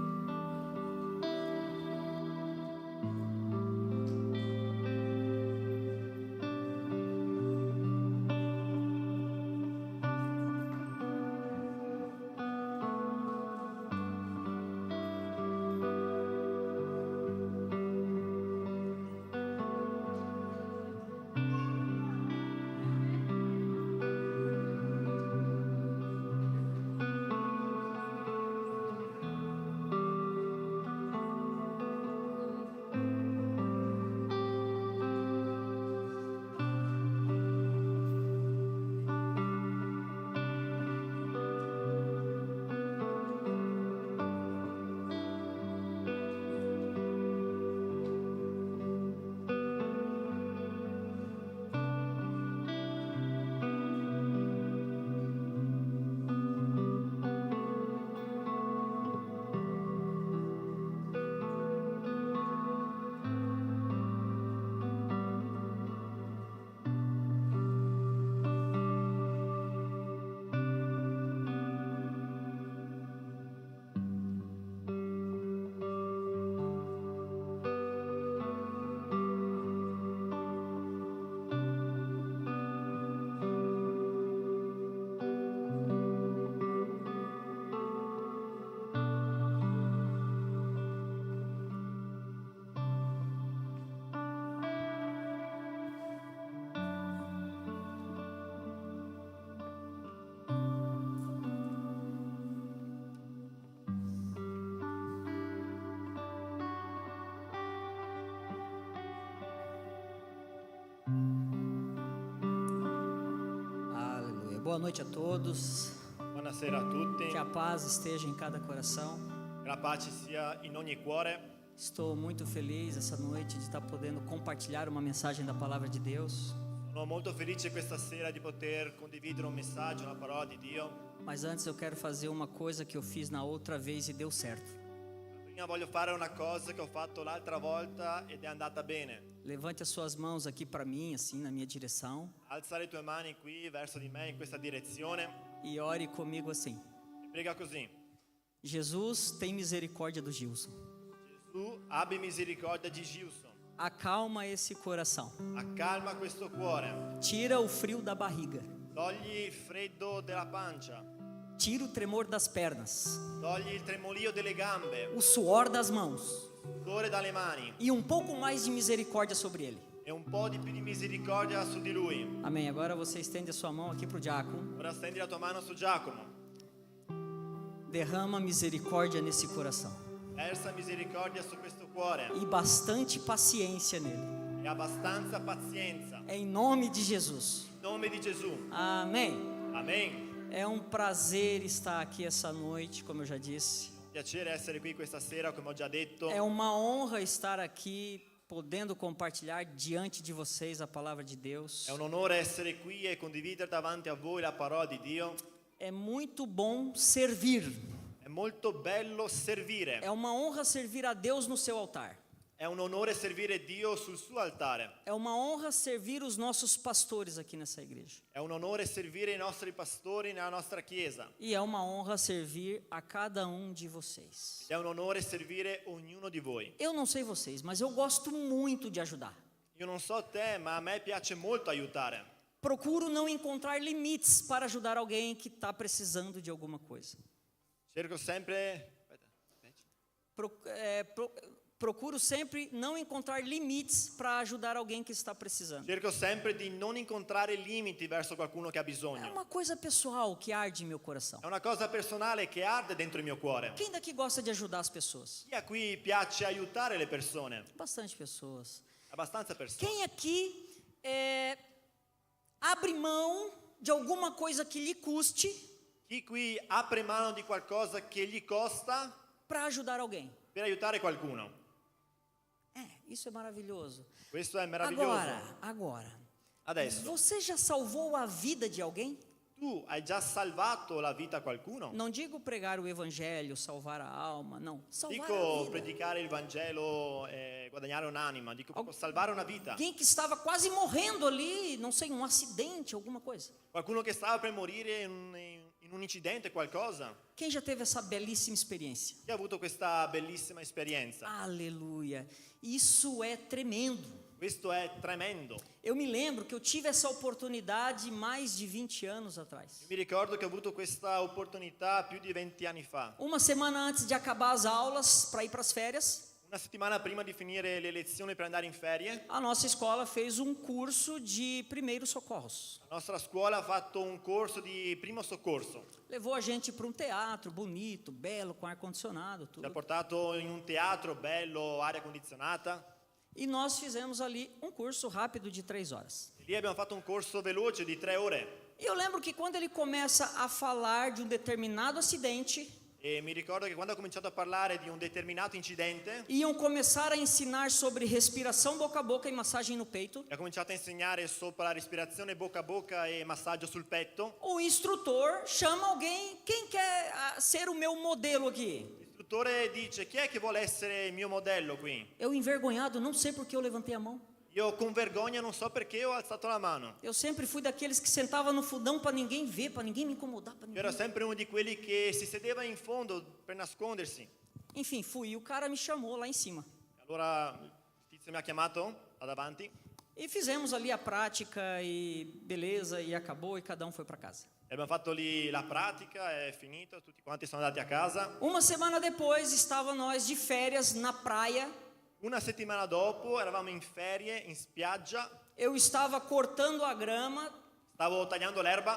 Boa noite a todos. Buonasera a tutti. Que a paz esteja em cada coração. Che la pace sia in ogni cuore. Estou muito feliz essa noite de estar podendo compartilhar uma mensagem da palavra de Deus. Sono molto felice questa sera di poter condividere un messaggio, una parola di Dio. Mas antes eu quero fazer uma coisa que eu fiz na outra vez e deu certo. Prima voglio fare una cosa che ho fatto l'altra volta ed è andata bene. Levante as suas mãos aqui para mim, assim, na minha direção. Alza le tue mani qui verso di me in questa direzione. E ore comigo assim. E prega così. Jesus, tem misericórdia do Gilson. Gesù, abbi misericordia di Gilson. Acalma esse coração. Accalma questo cuore. Tira o frio da barriga. Togli il freddo della pancia. Tira o tremor das pernas. Togli il tremolio delle gambe. O suor das mãos. Sudore dalle mani. E pouco mais de misericórdia sobre ele. E un po' di più di misericordia su di lui. Amém. Agora você estende a sua mão aqui para o diácono. Ora stendi la tua mano su Giacomo. Derrama misericórdia nesse coração. Versa misericordia su questo cuore. E bastante paciência nele. E abbastanza pazienza. Em nome de Jesus. In nome di Gesù. Amém. Amém. É um prazer estar aqui essa noite, como eu já disse. Piacere essere qui questa sera, come ho già detto. É uma honra estar aqui, podendo compartilhar diante de vocês a palavra de Deus. È un onore essere qui e condividere davanti a voi la parola di Dio. É muito bom servir. È molto bello servire. É uma honra servir a Deus no seu altar. È È un onore servire Dio sul suo altare. É uma honra servir os nossos pastores aqui nessa igreja. È un onore servire i nostri pastori nella nostra chiesa. E é uma honra servir a cada um de vocês. Ed è un onore servire ognuno di voi. Eu não sei vocês, mas eu gosto muito de ajudar. Io non so te, ma a me piace molto aiutare. Procuro não encontrar limites para ajudar alguém que está precisando de alguma coisa. Cerco sempre... Procuro sempre não encontrar limites para ajudar alguém que está precisando. Cerco sempre di non incontrare limiti verso qualcuno che ha É bisogno. uma coisa pessoal que arde em meu coração. È una cosa personale che arde dentro il mio cuore. Quem daqui gosta de ajudar as pessoas? Chi a cui piace aiutare le persone? Bastante pessoas. Abbastanza persone. Quem aqui abre mão de alguma coisa que lhe custe Chi qui apre mano di qualcosa che gli costa para ajudar alguém? per aiutare qualcuno? Isso é maravilhoso. Questo è meraviglioso. Agora. Adesso, Você já salvou a vida de alguém? tu hai già salvato la vita a qualcuno? Não digo pregar o evangelho, salvar a alma, não. Salvar a Dico vida. predicare il Vangelo e guadagnare un'anima, dico proprio salvare una vita. Alguém que estava quase morrendo ali, não sei, um acidente, alguma coisa. Qualcuno che stava per morire in un incidente, qualcosa. Quem já teve essa belíssima experiência? Chi ha avuto questa bellissima esperienza? Aleluia. Isso é tremendo. Questo è tremendo. Eu me lembro que eu tive essa oportunidade mais de 20 anos atrás. Io mi ricordo che ho avuto questa opportunità più di 20 anni fa. Uma semana antes de acabar as aulas para ir para as férias, Una settimana prima di finire le lezioni per andare in ferie, a nossa escola fez um curso de primeiros socorros. la nostra scuola ha fatto un corso di primo soccorso. Levou a gente para um teatro bonito, belo, com ar-condicionado, Ci ha tudo. portato in un teatro bello, aria condizionata. E nós fizemos ali um curso rápido de 3 horas. E lì abbiamo fatto un corso veloce di 3 ore. E eu lembro que quando ele começa a falar de um determinado acidente, E mi ricordo che quando ho cominciato a parlare di un determinato incidente, iam começar a ensinar sobre respiração boca a boca e massagem no peito, ho cominciato a insegnare sopra la respirazione bocca a bocca e massaggio sul petto. o instrutor chama alguém, quem quer ser o meu modelo aqui? L'istruttore dice: chi è che vuole essere il mio modello qui? Eu envergonhado, não sei porque eu levantei a mão. Io con vergogna non so perché ho alzato la mano. Eu sempre fui daqueles que sentava no fundão para ninguém ver, para ninguém me incomodar, para Io ninguém. ero sempre uno di quelli che si sedeva in fondo per nascondersi. Enfim, fui e o cara me chamou lá em cima. Allora il tizio mi ha chiamato là davanti E fizemos ali a prática e beleza e acabou e cada um foi para casa. e abbiamo fatto lì la pratica, è finito, tutti quanti sono andati a casa. Uma semana depois estava nós de férias na praia. Una settimana dopo eravamo in ferie, in spiaggia, Eu estava cortando a grama stavo tagliando l'erba,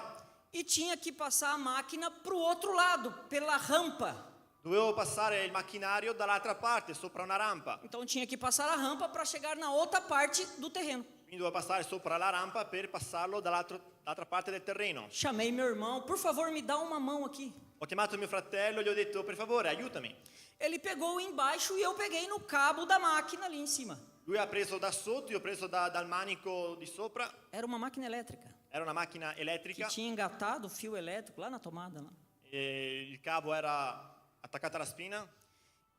e tinha que passar a máquina para o outro lado, pela rampa. dovevo passare il macchinario dall'altra parte, sopra una rampa. Então tinha que passar a rampa para chegar na outra parte do terreno. Quindi dovevo passare sopra la rampa per passarlo dall'altra parte del terreno. Chamei meu irmão, por favor, me dá uma mão aqui. Ho chiamato mio fratello e gli ho detto: per favore, aiutami. Ele pegou embaixo e eu peguei no cabo da máquina ali em cima. Lui ha preso da sotto, io ho preso dal manico di sopra. Era uma máquina elétrica Era una macchina que elettrica tinha engatado o fio elétrico lá na tomada. Lá. e il cavo era attaccato alla spina.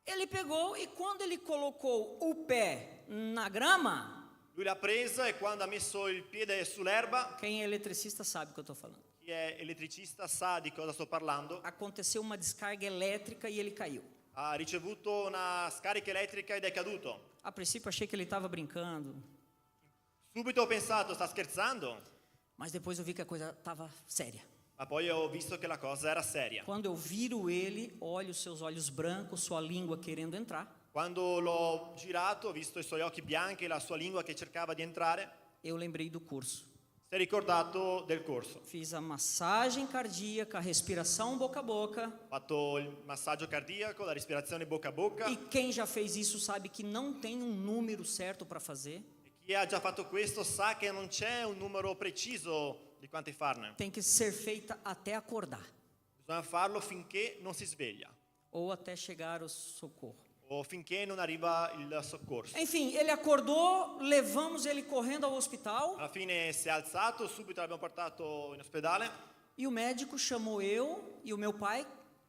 Ele pegou e quando ele colocou o pé na grama, Lui l'ha presa e quando ha messo il piede sull'erba, quem é eletricista sabe o que eu estou falando. chi è elettricista sa di cosa sto parlando, Aconteceu uma descarga elétrica e ele caiu. ha ricevuto una scarica elettrica ed è caduto. A princípio achei que ele estava brincando, Subito ho pensato: sta scherzando? mas depois eu vi que a coisa estava séria. Ma poi ho visto che la cosa era seria. Quando eu viro ele, olho seus olhos brancos, sua língua querendo entrar, Quando l'ho girato, ho visto i suoi occhi bianchi e la sua lingua che cercava di entrare. eu lembrei do curso. Si è ricordato del corso. Fiz a massagem cardíaca, a respiração boca a boca. Ho fatto il massaggio cardiaco, la respirazione bocca a bocca. E quem já fez isso sabe que não tem um número certo para fazer. E chi ha già fatto questo sa che non c'è un numero preciso di quanti farne. Tem que ser feita até acordar Bisogna farlo finché non si sveglia ou até chegar o socorro. o finché non arriva il soccorso. Enfim, ele acordou, levamos ele correndo ao hospital Alla fine si è alzato, subito l'abbiamo portato in ospedale. e o médico chamou eu e o meu pai.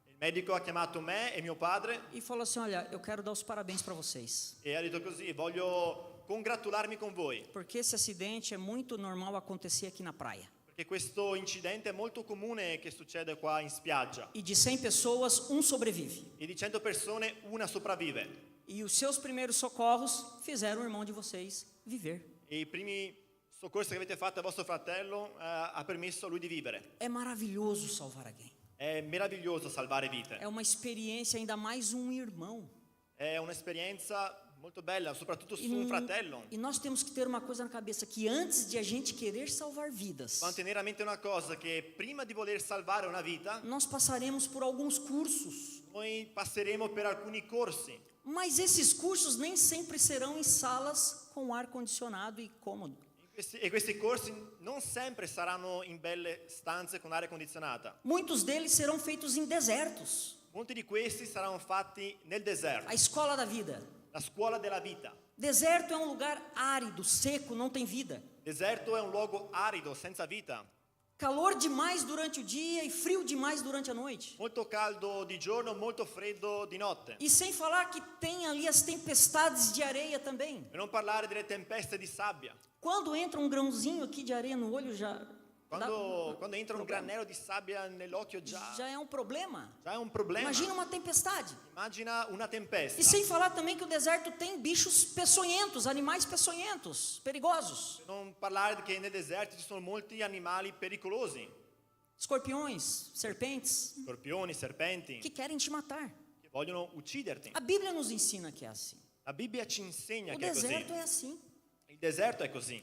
Il Il medico ha chiamato me e mio padre e falou assim: olha, eu quero dar os parabéns para vocês, e ha detto così, voglio congratularmi con voi, porque esse acidente é muito normal acontecer aqui na praia. perché questo incidente è molto comune che succede qua in spiaggia. E de 100 pessoas, um sobrevive. E di 100 persone una sopravvive. E os seus primeiros socorros fizeram o irmão de vocês viver. E i primi soccorsi che avete fatto a vostro fratello ha permesso a lui di vivere. É maravilhoso salvar alguém. È meraviglioso salvare vite. É uma experiência, ainda mais um irmão. È un'esperienza molto bella, soprattutto su un fratello. E nós temos que ter uma coisa na cabeça, que antes de a gente querer salvar vidas, Mantenere a mente una cosa, che prima di voler salvare una vita, nós passaremos por alguns cursos. noi passeremo per alcuni corsi. Mas esses cursos nem sempre serão em salas com ar condicionado e cômodo. E questi corsi non sempre saranno in belle stanze con aria condizionata. Muitos deles serão feitos em desertos. Molti di questi saranno fatti nel deserto, A escola da vida. la scuola della vita. Deserto é um lugar árido, seco, não tem vida. Deserto è un luogo arido, senza vita. Calor demais durante o dia e frio demais durante a noite. Molto caldo di giorno, molto freddo di notte. E sem falar que tem ali as tempestades de areia também. Per non parlare delle tempeste di sabbia. Quando entra um grãozinho aqui de areia no olho, já Quando entra un granello di sabbia nell'occhio já é um problema. già è un problema. Imagina uma tempestade. Immagina una tempesta. E sem falar também que o deserto tem bichos peçonhentos, animais peçonhentos, perigosos. Non parlare che nel deserto ci sono molti animali pericolosi. Escorpiões, serpentes, Scorpioni, serpenti, que querem te matar. che vogliono ucciderti. A Bíblia nos ensina que é assim. La Bibbia ci insegna O che è così. deserto é assim. Il deserto è così.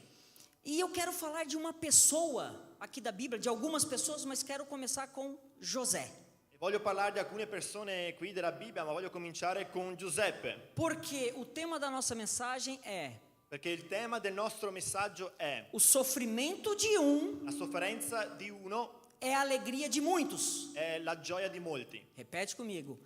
E eu quero falar de uma pessoa aqui da Bíblia, de algumas pessoas, mas quero começar com José. E voglio parlare di alcune persone qui della Bibbia, ma voglio cominciare con Giuseppe. Porque o tema da nossa mensagem é Perché il tema del nostro messaggio è o sofrimento de um la sofferenza di uno é a alegria de muitos. è la gioia di molti. Repete comigo.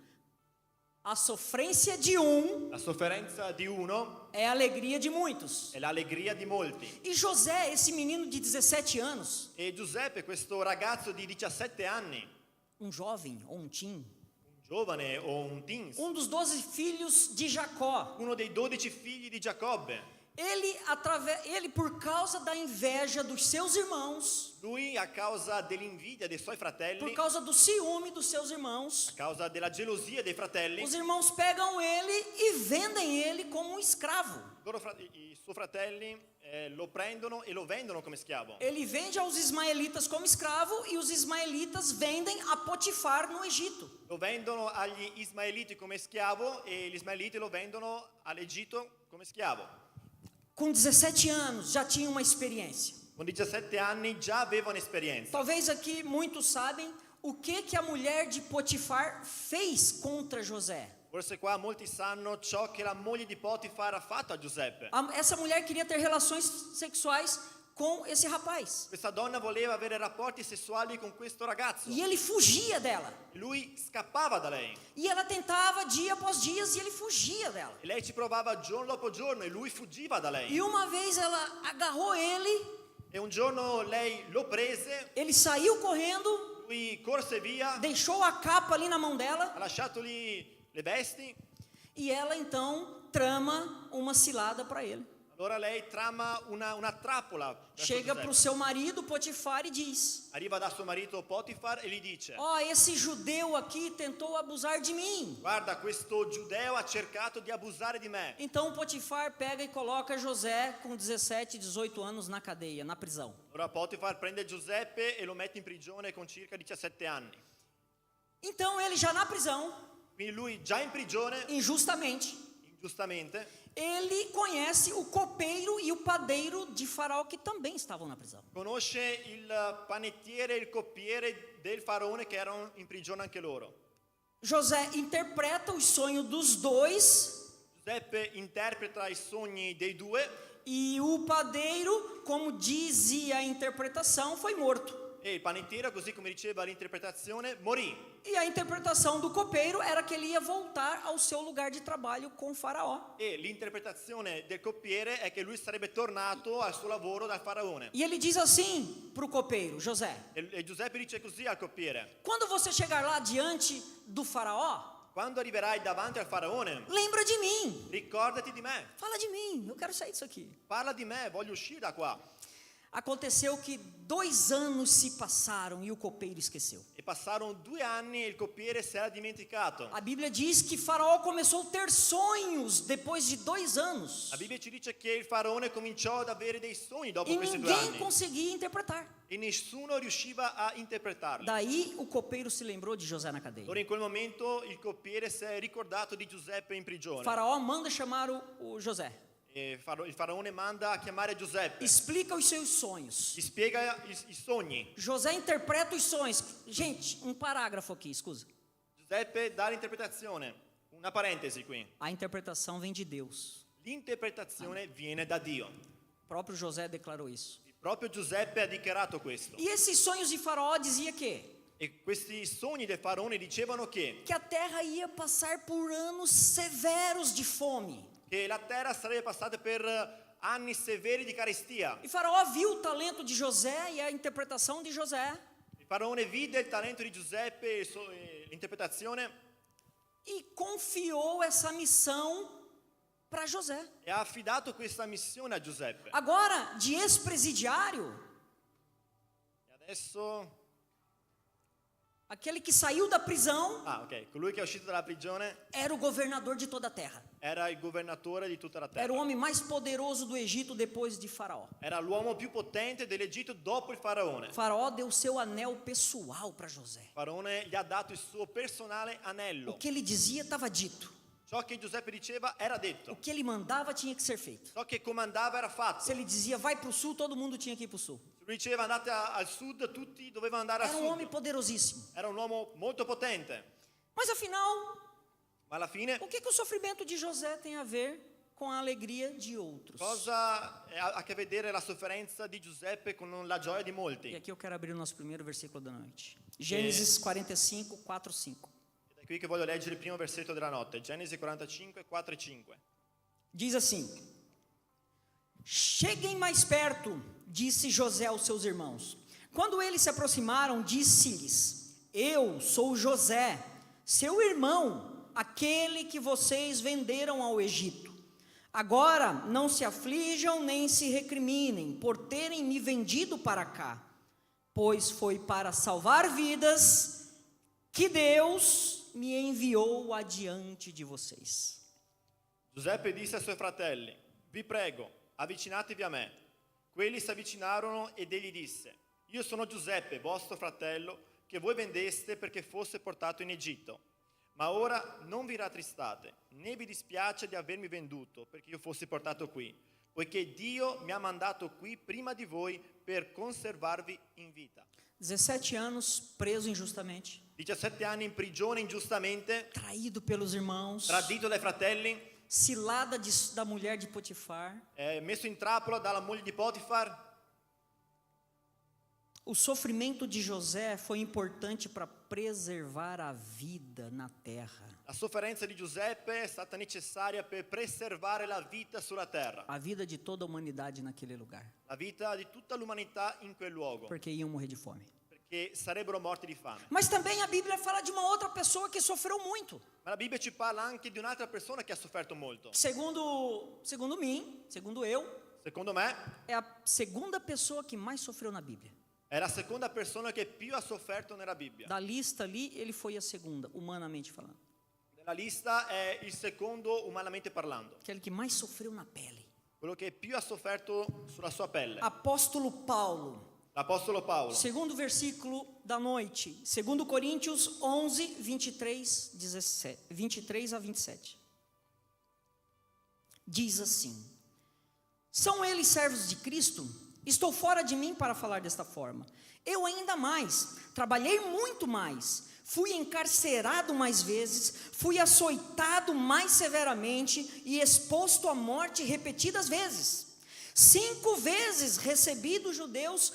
A sofrência de um La sofferenza di uno é a alegria de muitos. è l'allegria di molti. E José, esse menino de 17 anos, E Giuseppe, questo ragazzo di 17 anni, um jovem ou um teen, un giovane o un teens, um dos 12 filhos de Jacó, uno dei 12 figli di Giacobbe, ele por causa da inveja dos seus irmãos, lui a causa dell'invidia dei suoi fratelli, por causa do ciúme dos seus irmãos, a causa della gelosia dei fratelli, os irmãos pegam ele e vendem ele como um escravo. i suoi fratelli lo prendono e lo vendono come schiavo. Ele vende aos ismaelitas como escravo e os ismaelitas vendem a Potifar no Egito. Lo vendono agli ismaeliti come schiavo e gli ismaeliti lo vendono all'Egitto come schiavo. Com 17 anos já tinha uma experiência. Con 17 anni già aveva un'esperienza. Talvez aqui muitos sabem o que a mulher de Potifar fez contra José. Forse qua molti sanno ciò che la moglie di Potifar ha fatto a Giuseppe. Essa mulher queria ter relações sexuais com esse rapaz. Questa donna voleva avere rapporti sessuali con questo ragazzo. E ele fugia dela. Lui scappava da lei. E ela tentava dia após dia e ele fugia dela. E lei ci provava giorno dopo giorno e lui fuggiva da lei. E uma vez ela agarrou ele. E un giorno lei lo prese. Ele saiu correndo. Lui corse via. Deixou a capa ali na mão dela. Ha lasciato lì le vesti. E ela então trama uma cilada para ele. Allora lei trama una trappola. Chega para o seu marido Potifar e diz: Arriva da suo marito Potifar e gli dice: esse judeu aqui tentou abusar de mim. Guarda, questo giudeo ha cercato di abusare di me. Então Potifar pega e coloca José com 17, 18 anos na cadeia, na prisão. Allora Potifar prende Giuseppe e lo mette in prigione con circa 17 anni. Então ele já na prisão, Quindi lui già in prigione, injustamente, ele conhece o copeiro e o padeiro de Faraó que também estavam na prisão. Conosce il panettiere e il coppiere del faraone che erano in prigione anche loro. José interpreta os sonhos dos dois. Giuseppe interpreta i sogni dei due. E o padeiro, como dizia a interpretação, foi morto. E il panettiere, così come diceva l'interpretazione, morì. E a interpretação do copeiro era que ele ia voltar ao seu lugar de trabalho com Faraó. E l'interpretazione del coppiere è che lui sarebbe tornato al suo lavoro dal faraone. E ele diz assim para o copeiro, José: E Giuseppe dice così al coppiere: quando você chegar lá diante do Faraó, quando arriverai davanti al faraone, lembra de mim. ricordati di me. Fala de mim, eu quero sair disso aqui. Parla di me, voglio uscire da qua. Aconteceu que 2 anos se passaram e o copeiro esqueceu. E passarono 2 anni e il coppiere si era dimenticato. A Bíblia diz que Faraó começou a ter sonhos depois de 2 anos. La Bibbia ci dice che il faraone cominciò ad avere dei sogni dopo E questi 2 ninguém anni. conseguia interpretar. E nessuno riusciva a interpretarli. Daí o copeiro se lembrou de José na cadeia. Allora in quel momento il coppiere si è ricordato di Giuseppe in prigione. Faraó manda chamar o José. E il faraone manda a chiamare Giuseppe. Explica os seus sonhos. Gli spiega i sogni. José interpreta os sonhos. Gente, um parágrafo aqui, scusa. Giuseppe dà l'interpretazione. Una parentesi qui. A interpretação vem de Deus. L'interpretazione viene da Dio. O próprio José declarou isso. Proprio Giuseppe ha dichiarato questo. E esses sonhos de Faraó dizia que E questi sogni del faraone dicevano che a terra ia passar por anos severos de fome. la terra sarebbe passata per anni severi di carestia. E Faraó viu o talento de José e a interpretação de José. Il faraone vide il talento di Giuseppe e l'interpretazione E confiou essa missão para José. e ha affidato questa missione a Giuseppe. Agora, de ex-presidiário, E adesso aquele que saiu da prisão ok, colui che è uscito dalla prigione era o governador de toda a terra. era il governatore di tutta la terra. Era o homem mais poderoso do Egito depois de Faraó. Era l'uomo più potente dell'Egitto dopo il faraone. Faraó deu seu anel pessoal para José. Il faraone gli ha dato il suo personale anello. O que ele dizia estava dito. Ciò che Giuseppe diceva era detto. O que ele mandava tinha que ser feito. Ciò che comandava era fatto. Se ele dizia vai para o sul, todo mundo tinha que ir para o sul. Se lui diceva andate al sud, tutti dovevano andare al Era um sud. homem poderosíssimo. Era un uomo molto potente. Mas afinal, Ma alla fine o que o sofrimento de José tem a ver com a alegria de outros? cosa ha a che vedere la sofferenza di Giuseppe con la gioia di E molti? aqui eu quero abrir o nosso primeiro versículo da noite. Gênesis 45, 4, 5. È qui che voglio leggere il primo versetto della notte, Genesi 45, 4 e 5. Diz assim: cheguem mais perto, disse José aos seus irmãos. Quando eles se aproximaram, disse-lhes: eu sou José, seu irmão, aquele que vocês venderam ao Egito. Agora não se aflijam nem se recriminem por terem me vendido para cá, pois foi para salvar vidas que Deus me enviou adiante de vocês. Giuseppe disse ai suoi fratelli: vi prego, avvicinatevi a me. Quelli si avvicinarono ed egli disse: io sono Giuseppe, vostro fratello, che voi vendeste perché fosse portato in Egitto. Ma ora non vi rattristate, né vi dispiace di avermi venduto perché io fossi portato qui, poiché Dio mi ha mandato qui prima di voi per conservarvi in vita. 17 anos preso injustamente, 17 anni in prigione ingiustamente, traído pelos irmãos, tradito dai fratelli, cilada da mulher de Potifar. messo in trappola dalla moglie di Potifar. O sofrimento de José foi importante para preservar a vida na terra. La sofferenza di Giuseppe è stata necessaria per preservare la vita sulla terra, A vida de toda a humanidade naquele lugar. la vita di tutta l'umanità in quel luogo, Porque iam morrer de fome. perché sarebbero morti di fame. Mas também a Bíblia fala de uma outra pessoa que sofreu muito. Ma la Bibbia ci parla anche di un'altra persona che ha sofferto molto. Segundo mim, segundo eu, Secondo me, é a segunda pessoa que mais sofreu na Bíblia. è la seconda persona che più ha sofferto nella Bibbia. Da lista ali, ele foi a segunda, humanamente falando. Nella lista è il secondo umanamente parlando, Aquele que mais sofreu na pele. quello che più ha sofferto sulla sua pelle. Apóstolo Paulo. L'Apostolo Paolo. Segundo versículo da noite, 2 Coríntios 11, 23 a 27. Diz assim: são eles servos de Cristo? Estou fora de mim para falar desta forma. Eu ainda mais, trabalhei muito mais, fui encarcerado mais vezes, fui açoitado mais severamente e exposto à morte repetidas vezes. 5 vezes recebi dos judeus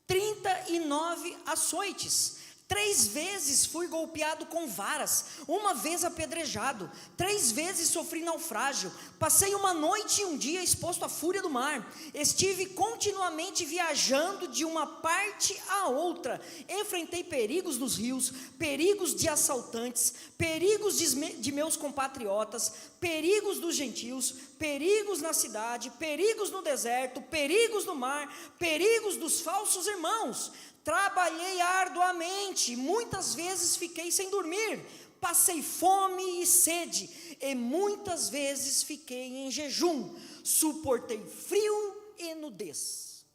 39 açoites. 3 vezes fui golpeado com varas, 1 vez apedrejado, 3 vezes sofri naufrágio, passei uma noite e um dia exposto à fúria do mar, estive continuamente viajando de uma parte a outra, enfrentei perigos nos rios, perigos de assaltantes, perigos de meus compatriotas, perigos dos gentios, perigos na cidade, perigos no deserto, perigos no mar, perigos dos falsos irmãos. Trabalhei arduamente, muitas vezes fiquei sem dormir, passei fome e sede, e muitas vezes fiquei em jejum, suportei frio e nudez.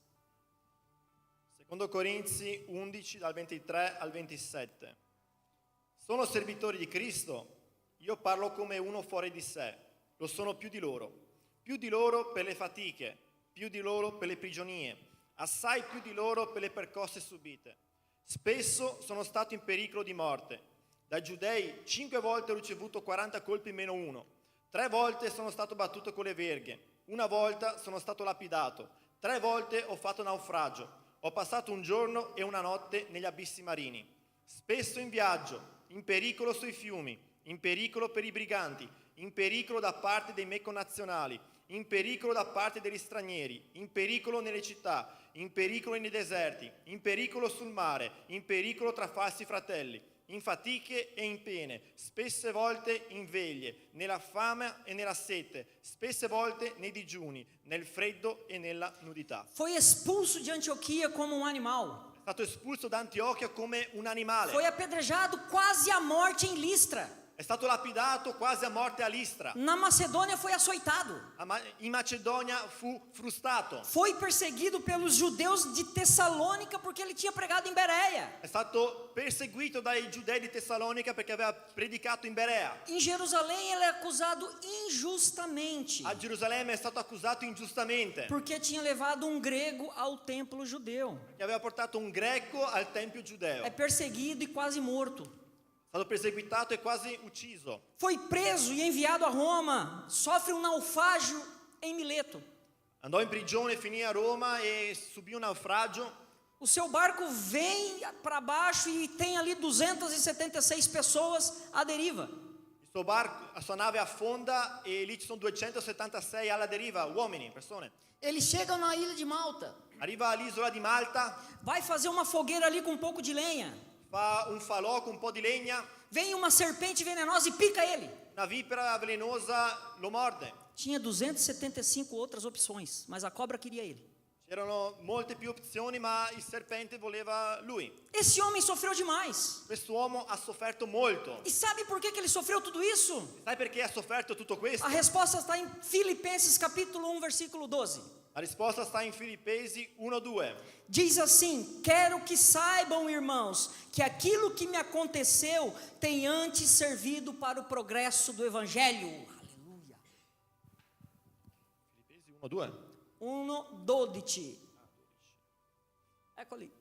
Secondo Corinzi 11, dal 23 al 27. Sono servitori di Cristo? Io parlo come uno fuori di sé, lo sono più di loro per le fatiche, più di loro per le prigionie, assai più di loro per le percosse subite. Spesso sono stato in pericolo di morte. Dai giudei 5 volte ho ricevuto 40 colpi meno 1. 3 volte sono stato battuto con le verghe. 1 volta sono stato lapidato. 3 volte ho fatto naufragio. Ho passato un giorno e una notte negli abissi marini. Spesso in viaggio, in pericolo sui fiumi, in pericolo per i briganti, in pericolo da parte dei miei connazionali, in pericolo da parte degli stranieri, in pericolo nelle città, in pericolo nei deserti, in pericolo sul mare, in pericolo tra falsi fratelli, in fatiche e in pene, spesse volte in veglie, nella fame e nella sete, spesse volte nei digiuni, nel freddo e nella nudità. Foi expulso de Antioquia como um animal. È stato espulso da Antiochia come un animale. Foi apedrejado quase à morte em Listra. È stato lapidato quasi a morte a Listra. Na Macedônia foi açoitado. In Macedonia fu frustato. Foi perseguido pelos judeus de Tessalônica porque ele tinha pregado em Bereia. È stato perseguito dai giudei di Tessalonica perché aveva predicato in Berea. Em Jerusalém ele é acusado injustamente. A Gerusalemme è stato accusato ingiustamente. Porque tinha levado um grego ao templo judeu. Che aveva portato un greco al tempio giudeo. É perseguido e quase morto. È stato perseguitato e quasi ucciso. Foi preso e enviado a Roma. Sofre um naufrágio em Mileto. Andò in prigione, finì a Roma e subì un naufragio. O seu barco vem para baixo e tem ali 276 pessoas à deriva. Il suo barco, la sua nave affonda e lì ci sono 276 alla deriva, uomini, persone. Eles chegam na ilha de Malta. Arriva all'isola di Malta. Vai fazer uma fogueira ali com um pouco de lenha. Fa un falò con un po' di legna. Vem uma serpente venenosa e pica ele. Una vipera velenosa lo morde. Tinha 275 outras opções, mas a cobra queria ele. C'erano molte più opzioni, ma il serpente voleva lui. Esse homem sofreu demais. Quest'uomo ha sofferto molto. E sabe por que ele sofreu tudo isso? Sai perché ha sofferto tutto questo? A resposta está em Filipenses capítulo 1, versículo 12. A risposta sta in Filippesi 1:2. Diz assim: quero que saibam, irmãos, que aquilo que me aconteceu tem antes servido para o progresso do Evangelho. Aleluia. Filippesi 1:2. 1:12. Ecco lì.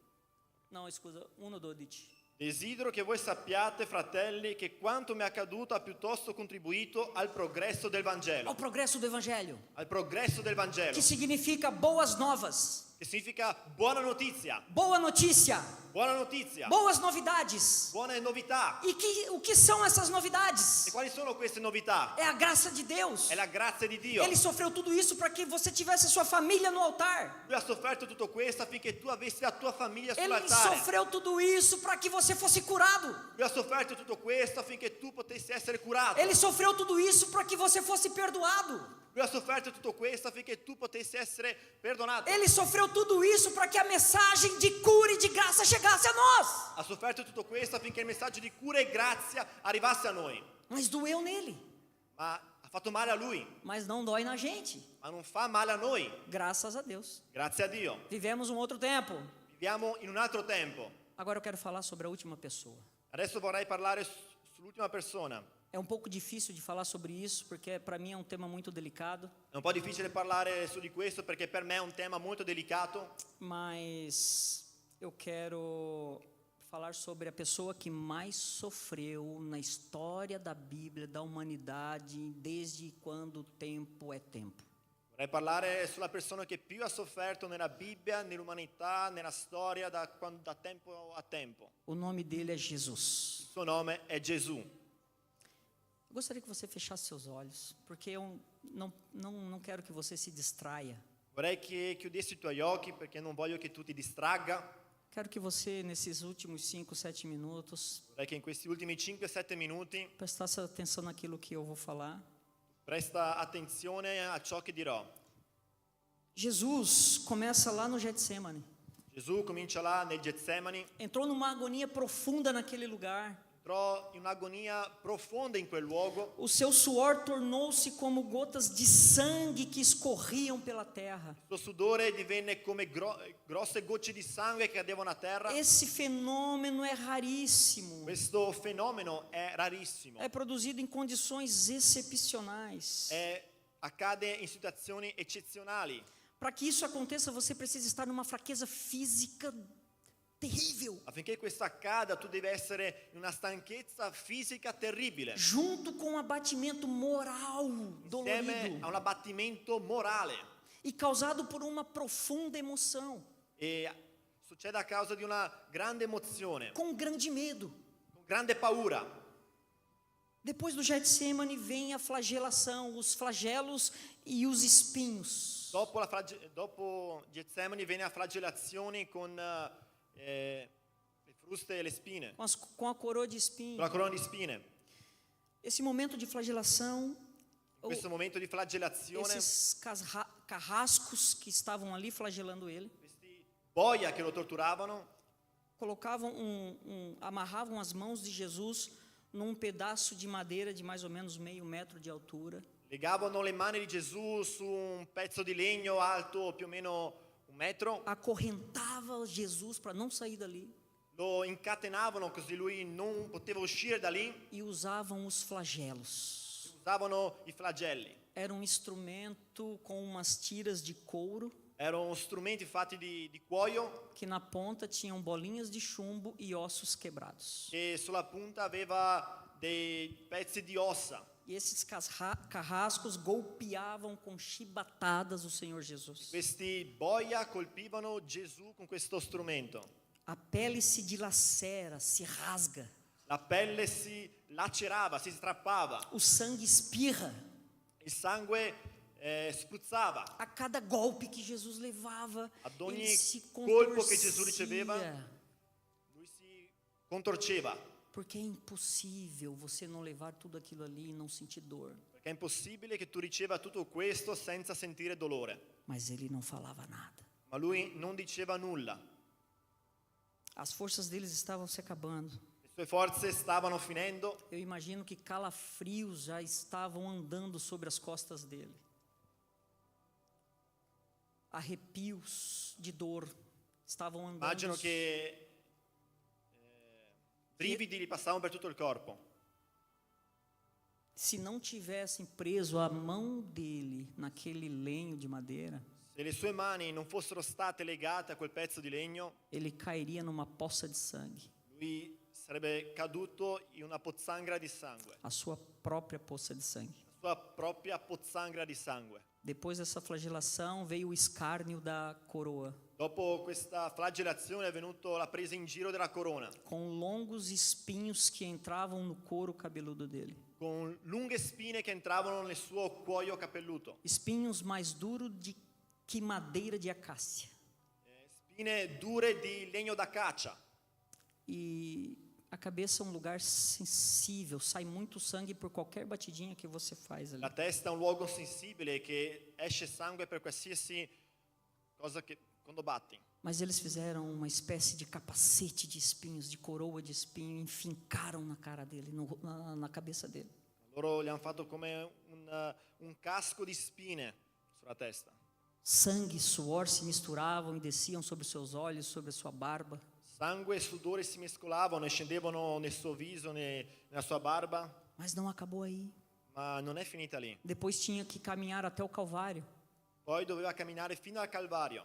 No, scusa, 1:12. Desidero che voi sappiate, fratelli, che quanto mi è accaduto ha piuttosto contribuito al progresso del Vangelo. Ao progresso do Evangelho. Al progresso del Vangelo. Que significa boas novas. Che significa buona notizia. Boa notícia. Buona notizia. Boas novidades. Buone novità. E o que são essas novidades? E quali sono queste novità? É a graça de Deus. È la grazia di Dio. Ele sofreu tudo isso para que você tivesse a sua família no altar. Lui ha sofferto tutto questo affinché tu avessi la tua famiglia Ele sull'altare. sofreu tudo isso para que você fosse curado. Lui ha sofferto tutto questo affinché tu potessi essere curato. Ele sofreu tudo isso para que você fosse perdoado. Lui ha sofferto tutto questo affinché tu potessi essere perdonato. Ele sofreu tudo isso para que a mensagem de cura e de graça chegasse a nós. Ha sofferto tutto questo affinché il messaggio di cura e grazia arrivasse a noi. Mas doeu nele. Ma ha fatto male a lui. Mas não dói na gente. Ma non fa male a noi. Graças a Deus. Grazie a Dio. Vivemos um outro tempo. Viviamo in un altro tempo. Agora eu quero falar sobre a última pessoa. Adesso vorrei parlare sull'ultima persona. É um pouco difícil de falar sobre isso, porque para mim é um tema muito delicado. È un po' difficile parlare su di questo perché per me è un tema molto delicato. Mas eu quero falar sobre a pessoa que mais sofreu na história da Bíblia, da humanidade, desde quando o tempo é tempo. Vorrei parlare sulla persona che più ha sofferto nella Bibbia, nell'umanità, nella storia da tempo a tempo. O nome dele é Jesus. Il suo nome è Gesù. Eu gostaria que você fechasse seus olhos, porque eu não quero que você se distraia. Vorrei che chiudessi i tuoi occhi perché non voglio che tu ti distragga. Quero que você, nesses últimos 5, 7 minutos, Vorrei che in questi ultimi 5-7 minuti prestasse atenção naquilo que eu vou falar. presta attenzione a ciò che dirò. Jesus começa lá no Getsemane. Gesù comincia là nel Getsemani, Entrou numa agonia profunda naquele lugar. entrò in un'agonia profonda in quel luogo. O seu suor tornou-se como gotas de sangue que escorriam pela terra. Il suo sudore divenne come grosse gocce di sangue che cadevano a terra. Esse fenômeno é raríssimo. Questo fenomeno è rarissimo. É produzido em condições excepcionais. Accade in situazioni eccezionali. Para que isso aconteça, você precisa estar numa fraqueza física terrível. Affinché questo accada, tu devi essere in una stanchezza fisica terribile. Junto com um abatimento moral Insieme a dolorido. un abbattimento morale. E causado por uma profunda emoção. E succede a causa di una grande emozione, Com grande medo. con grande paura. Depois do Getsemane vem a flagelação, os flagelos e os espinhos. Dopo Getsemani viene la flagellazione con le fruste e le spine, Com a coroa de espinhos. con la corona di spine. Esse momento de flagelação, Questo momento di flagellazione, esses carrascos que estavam ali flagelando ele, questi boia che lo torturavano, colocavam amarravam as mãos de Jesus num pedaço de madeira de mais ou menos meio metro de altura. legavano le mani di Gesù su un pezzo di legno alto più o meno 1 metro, Acorrentava Jesus para não sair dali lo incatenavano così lui non poteva uscire da lì, e usavam os flagelos. usavano i flagelli. Era um instrumento com umas tiras de couro Erano strumenti fatti di cuoio que na ponta tinham bolinhas de chumbo e ossos quebrados. che sulla punta aveva dei pezzi di ossa. E esses carrascos golpeavam com chibatadas o Senhor Jesus. Questi boia colpivano Gesù con questo strumento. A pele se dilacera, se rasga. La pelle si lacerava, si strappava. O sangue espirra. Il sangue spruzzava. A cada golpe que Jesus levava, Ad ogni ele se colpo che Gesù riceveva, contorcia. lui si contorceva. Porque é impossível você não levar tudo aquilo ali e não sentir dor. Perché è impossibile che tu riceva tutto questo senza sentire dolore. Mas ele não falava nada. Ma lui non diceva nulla. As forças deles estavam se acabando. Le sue forze stavano finendo. Eu imagino que calafrios já estavam andando sobre as costas dele. Arrepios de dor estavam andando. Immagino che brividi gli passavano per tutto il corpo. Se não tivessem preso a mão dele naquele lenho de madeira, Se le sue mani non fossero state legate a quel pezzo di legno, ele cairia numa poça de sangue, lui sarebbe caduto in una pozzanghera di sangue, a sua própria poça de sangue. la sua propria pozzanghera di sangue. Depois dessa flagelação veio o escárnio da coroa, Dopo questa flagellazione è venuto la presa in giro della corona, com longos espinhos que entravam no couro cabeludo dele. con lunghe spine che entravano nel suo cuoio capelluto, Espinhos mais duros que madeira de acácia. spine dure di legno d'acacia. E a cabeça é um lugar sensível, sai muito sangue por qualquer batidinha que você faz ali. La testa è un luogo sensibile che esce sangue per qualsiasi cosa che quando batti. Mas eles fizeram uma espécie de capacete de espinhos, de coroa de espinho, e enfincaram na cara dele, na cabeça dele. Loro gli hanno fatto come un casco di spine sulla testa. Sangue e suor se misturavam e desciam sobre os seus olhos, sobre a sua barba. Sangue e sudore si mescolavano e scendevano nel suo viso, nella sua barba, Mas não acabou aí. ma non è finita lì. Depois tinha que caminhar até o Calvário, Poi doveva camminare fino al Calvario,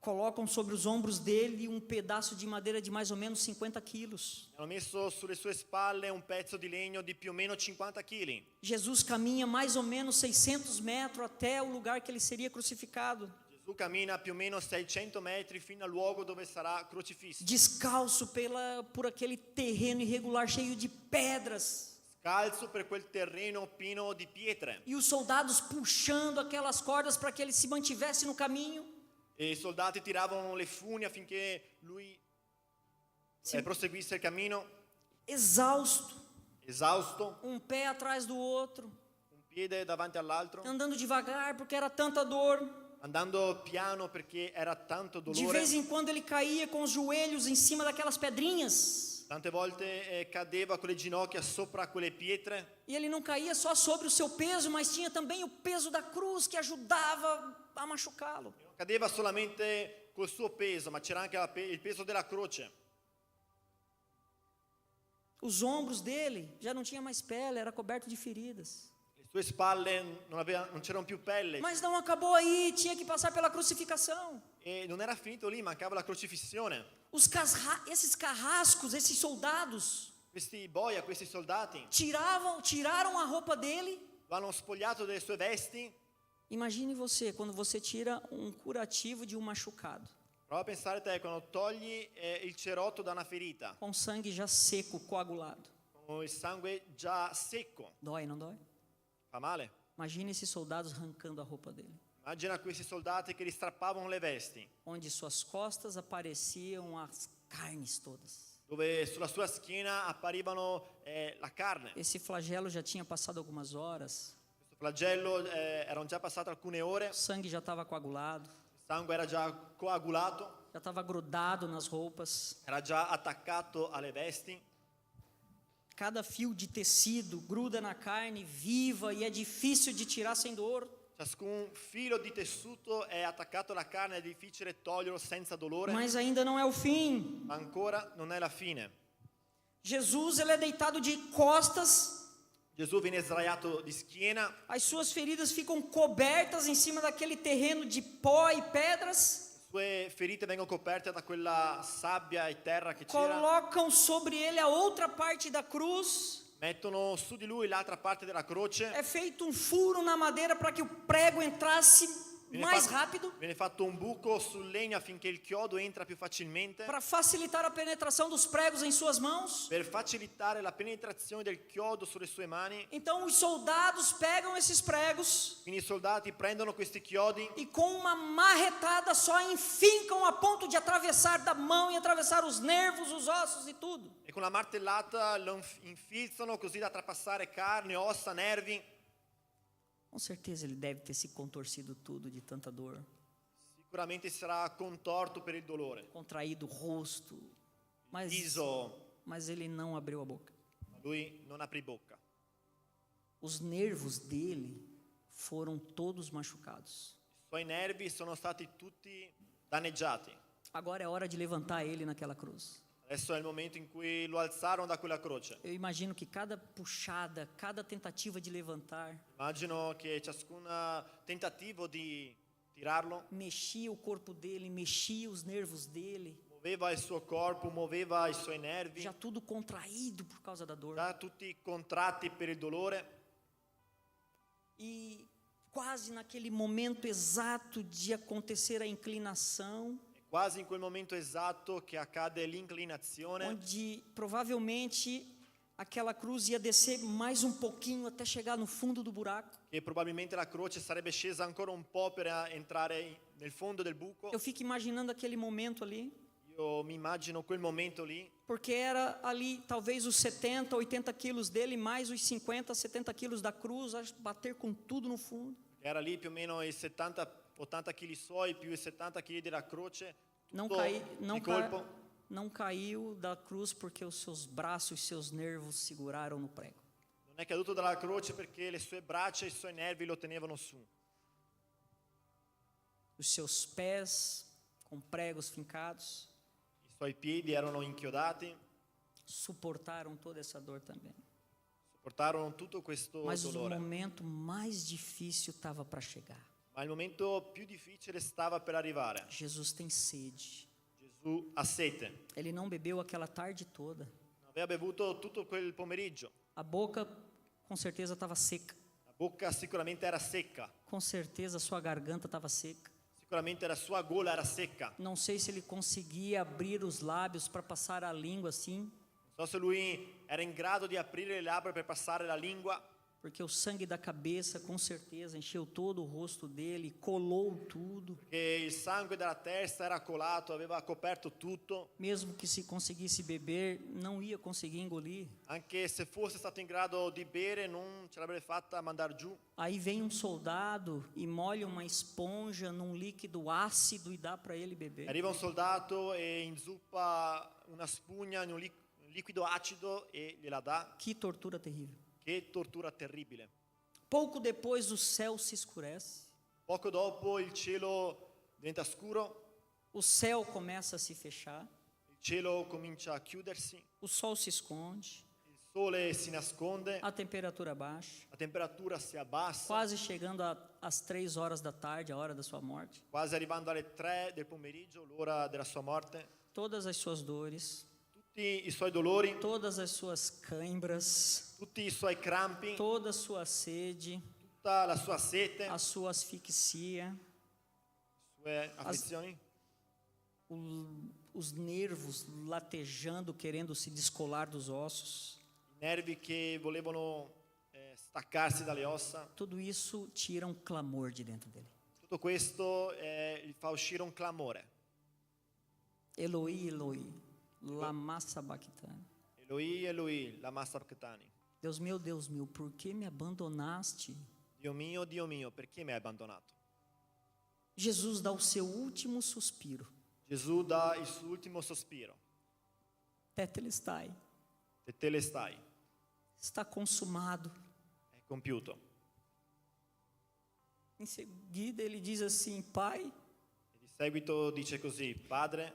colocam sobre os ombros dele um pedaço de madeira de mais ou menos 50 quilos. Hanno messo sulle sue spalle un pezzo di legno di più o meno 50 kg. Jesus caminha mais ou menos 600 metros até o lugar que ele seria crucificado. Gesù cammina più o meno 600 metri fino al luogo dove sarà crocifisso. Descalço por aquele terreno irregular cheio de pedras. Scalzo per quel terreno pieno di pietre. E os soldados puxando aquelas cordas para que ele se mantivesse no caminho. E i soldati tiravano le funi affinché lui proseguisse il cammino. Esausto. Esausto. Um pé atrás do outro. Un piede davanti all'altro. Andando devagar porque era tanta dor. Andando piano perché era tanto dolore. De vez em quando ele caía com os joelhos em cima daquelas pedrinhas. Tante volte cadeva con le ginocchia sopra quelle pietre. E ele não caía só sobre o seu peso, mas tinha também o peso da cruz que ajudava a machucá-lo. Non cadeva solamente col suo peso, ma c'era anche il peso della croce. Os ombros dele já não tinha mais pele, era coberto de feridas. Le sue spalle non c'erano più pelle. Mas não acabou aí, tinha que passar pela crucificação. E non era finito lì, mancava la crocifissione. Esses carrascos, esses soldados, Questi boia, questi soldati, tiraram a roupa dele. lo hanno spogliato delle sue vesti. Imagine você, quando você tira um curativo de um machucado. Prova a pensare te quando togli il cerotto da una ferita, Com sangue já seco, coagulado. con il sangue già secco. Dói, não dói? Fa male? Imagine esses soldados arrancando a roupa dele. Immagina questi soldati che gli strappavano le vesti, Onde suas costas apareciam as carnes todas. dove sulla sua schiena apparivano la carne. Esse flagelo já tinha passado algumas horas. Questo flagello erano già passate alcune ore, O sangue já estava coagulado. il sangue era già coagulato, Já estava grudado nas roupas. era già attaccato alle vesti. Cada fio de tecido gruda na carne viva e é difícil de tirar sem dor. Ciascun filo di tessuto è attaccato alla carne, è difficile toglierlo senza dolore, Mas ainda não é o fim. ma ancora non è la fine. Jesus, ele é deitado de costas. Gesù viene sdraiato di schiena, As suas feridas ficam cobertas em cima daquele terreno de pó e pedras. le sue ferite vengono coperte da quella sabbia e terra che c'era, Colocam sobre ele a outra parte da cruz. mettono su di lui l'altra parte della croce, É feito um furo na madeira para que o prego entrasse mais rápido, viene fatto un buco sul legno affinché il chiodo entra più facilmente, para facilitar a penetração dos pregos em suas mãos. per facilitare la penetrazione del chiodo sulle sue mani. Então os soldados pegam esses pregos Quindi i soldati prendono questi chiodi e com uma marretada só enfincam a ponto de atravessar da mão e atravessar os nervos, os ossos e tudo. e con la martellata lo infilzano così da trapassare carne, ossa, nervi. Com certeza ele deve ter se contorcido tudo de tanta dor. Sicuramente sarà contorto per il dolore, Contraído o rosto, viso, mas ele não abriu a boca. ma lui non aprì bocca. Os nervos dele foram todos machucados. I suoi nervi sono stati tutti danneggiati. Agora é hora de levantar ele naquela cruz. Adesso è il momento in cui lo alzarono da quella croce. Eu imagino que cada puxada, cada tentativa de levantar, Immagino che ciascun tentativo di tirarlo mexia o corpo dele, mexia os nervos dele, muoveva il suo corpo, muoveva i suoi nervi, já tudo contraído por causa da dor. già tutti contratti per il dolore. E quase naquele momento exato de acontecer a inclinação, Quasi in quel momento esatto che accade l'inclinazione, onde provavelmente aquela cruz ia descer mais um pouquinho até chegar no fundo do buraco. che probabilmente la croce sarebbe scesa ancora un po' per entrare nel fondo del buco. Eu fico imaginando aquele momento ali, Io mi immagino quel momento lì, porque era ali talvez os 70, 80 quilos dele, mais os 50, 70 quilos da cruz, a bater com tudo no fundo. era lì più o meno i 70-80 kg suoi più i 70 kg della croce, Não, tutto di colpo. não caiu da cruz porque os seus braços, os seus nervos seguraram no prego. Non è caduto dalla croce perché le sue braccia e i suoi nervi lo tenevano su. Os seus pés com pregos fincados I suoi piedi erano inchiodati, suportaram toda essa dor também. sopportarono tutto questo Mas o dolore. momento mais difícil estava para chegar. Ma il momento più difficile stava per arrivare. Jesus tem sede. Gesù ha sete. Ele não bebeu aquela tarde toda. Aveva bevuto tutto quel pomeriggio. A boca com certeza estava seca. La bocca sicuramente era secca. Com certeza a sua garganta estava seca. Sicuramente la sua gola era secca. Não sei se ele conseguia abrir os lábios para passar a língua assim, Non so se lui era in grado di aprire le labbra per passare la lingua, porque o sangue da cabeça com certeza encheu todo o rosto dele, colou tudo. che il sangue della testa era colato, aveva coperto tutto. Mesmo que se conseguisse beber, não ia conseguir engolir. Anche se fosse stato in grado di bere, non ce l'avrebbe fatta a mandar giù. Aí vem um soldado e molha uma esponja num líquido ácido e dá para ele beber. Arriva un soldato e inzuppa una spugna in un liquido acido e gliela dà. Que tortura terrível. Che tortura terribile. Pouco depois o céu se escurece. Poco dopo il cielo diventa scuro, O céu começa a se fechar. il cielo comincia a chiudersi, O sol se esconde. il sole si nasconde, A temperatura baixa. la temperatura si abbassa, Quase chegando às 3 horas da tarde, a hora da sua morte. quasi arrivando alle 3 del pomeriggio, l'ora della sua morte. Todas as suas dores, Tutti i suoi dolori, todas as suas cãibras, tutti i suoi crampi, toda a sua sede, tutta la sua sete, a sua asfixia, sue afflizioni, os nervos latejando, querendo se descolar dos ossos. i nervi che volevano staccarsi dalle ossa. Tudo isso tira um clamor de dentro dele. Tutto questo gli fa uscire un clamore. Eloi, Eloi, lama sabachthani. Eloi, Eloi, lama sabachthani. Deus meu, por que me abandonaste? Dio mio, perché mi hai abbandonato? Jesus dá o seu último suspiro. Gesù dà il suo ultimo sospiro. Tetelestai. Tetelestai. Está consumado. È compiuto. Em seguida ele diz assim: Pai, E di seguito dice così: Padre,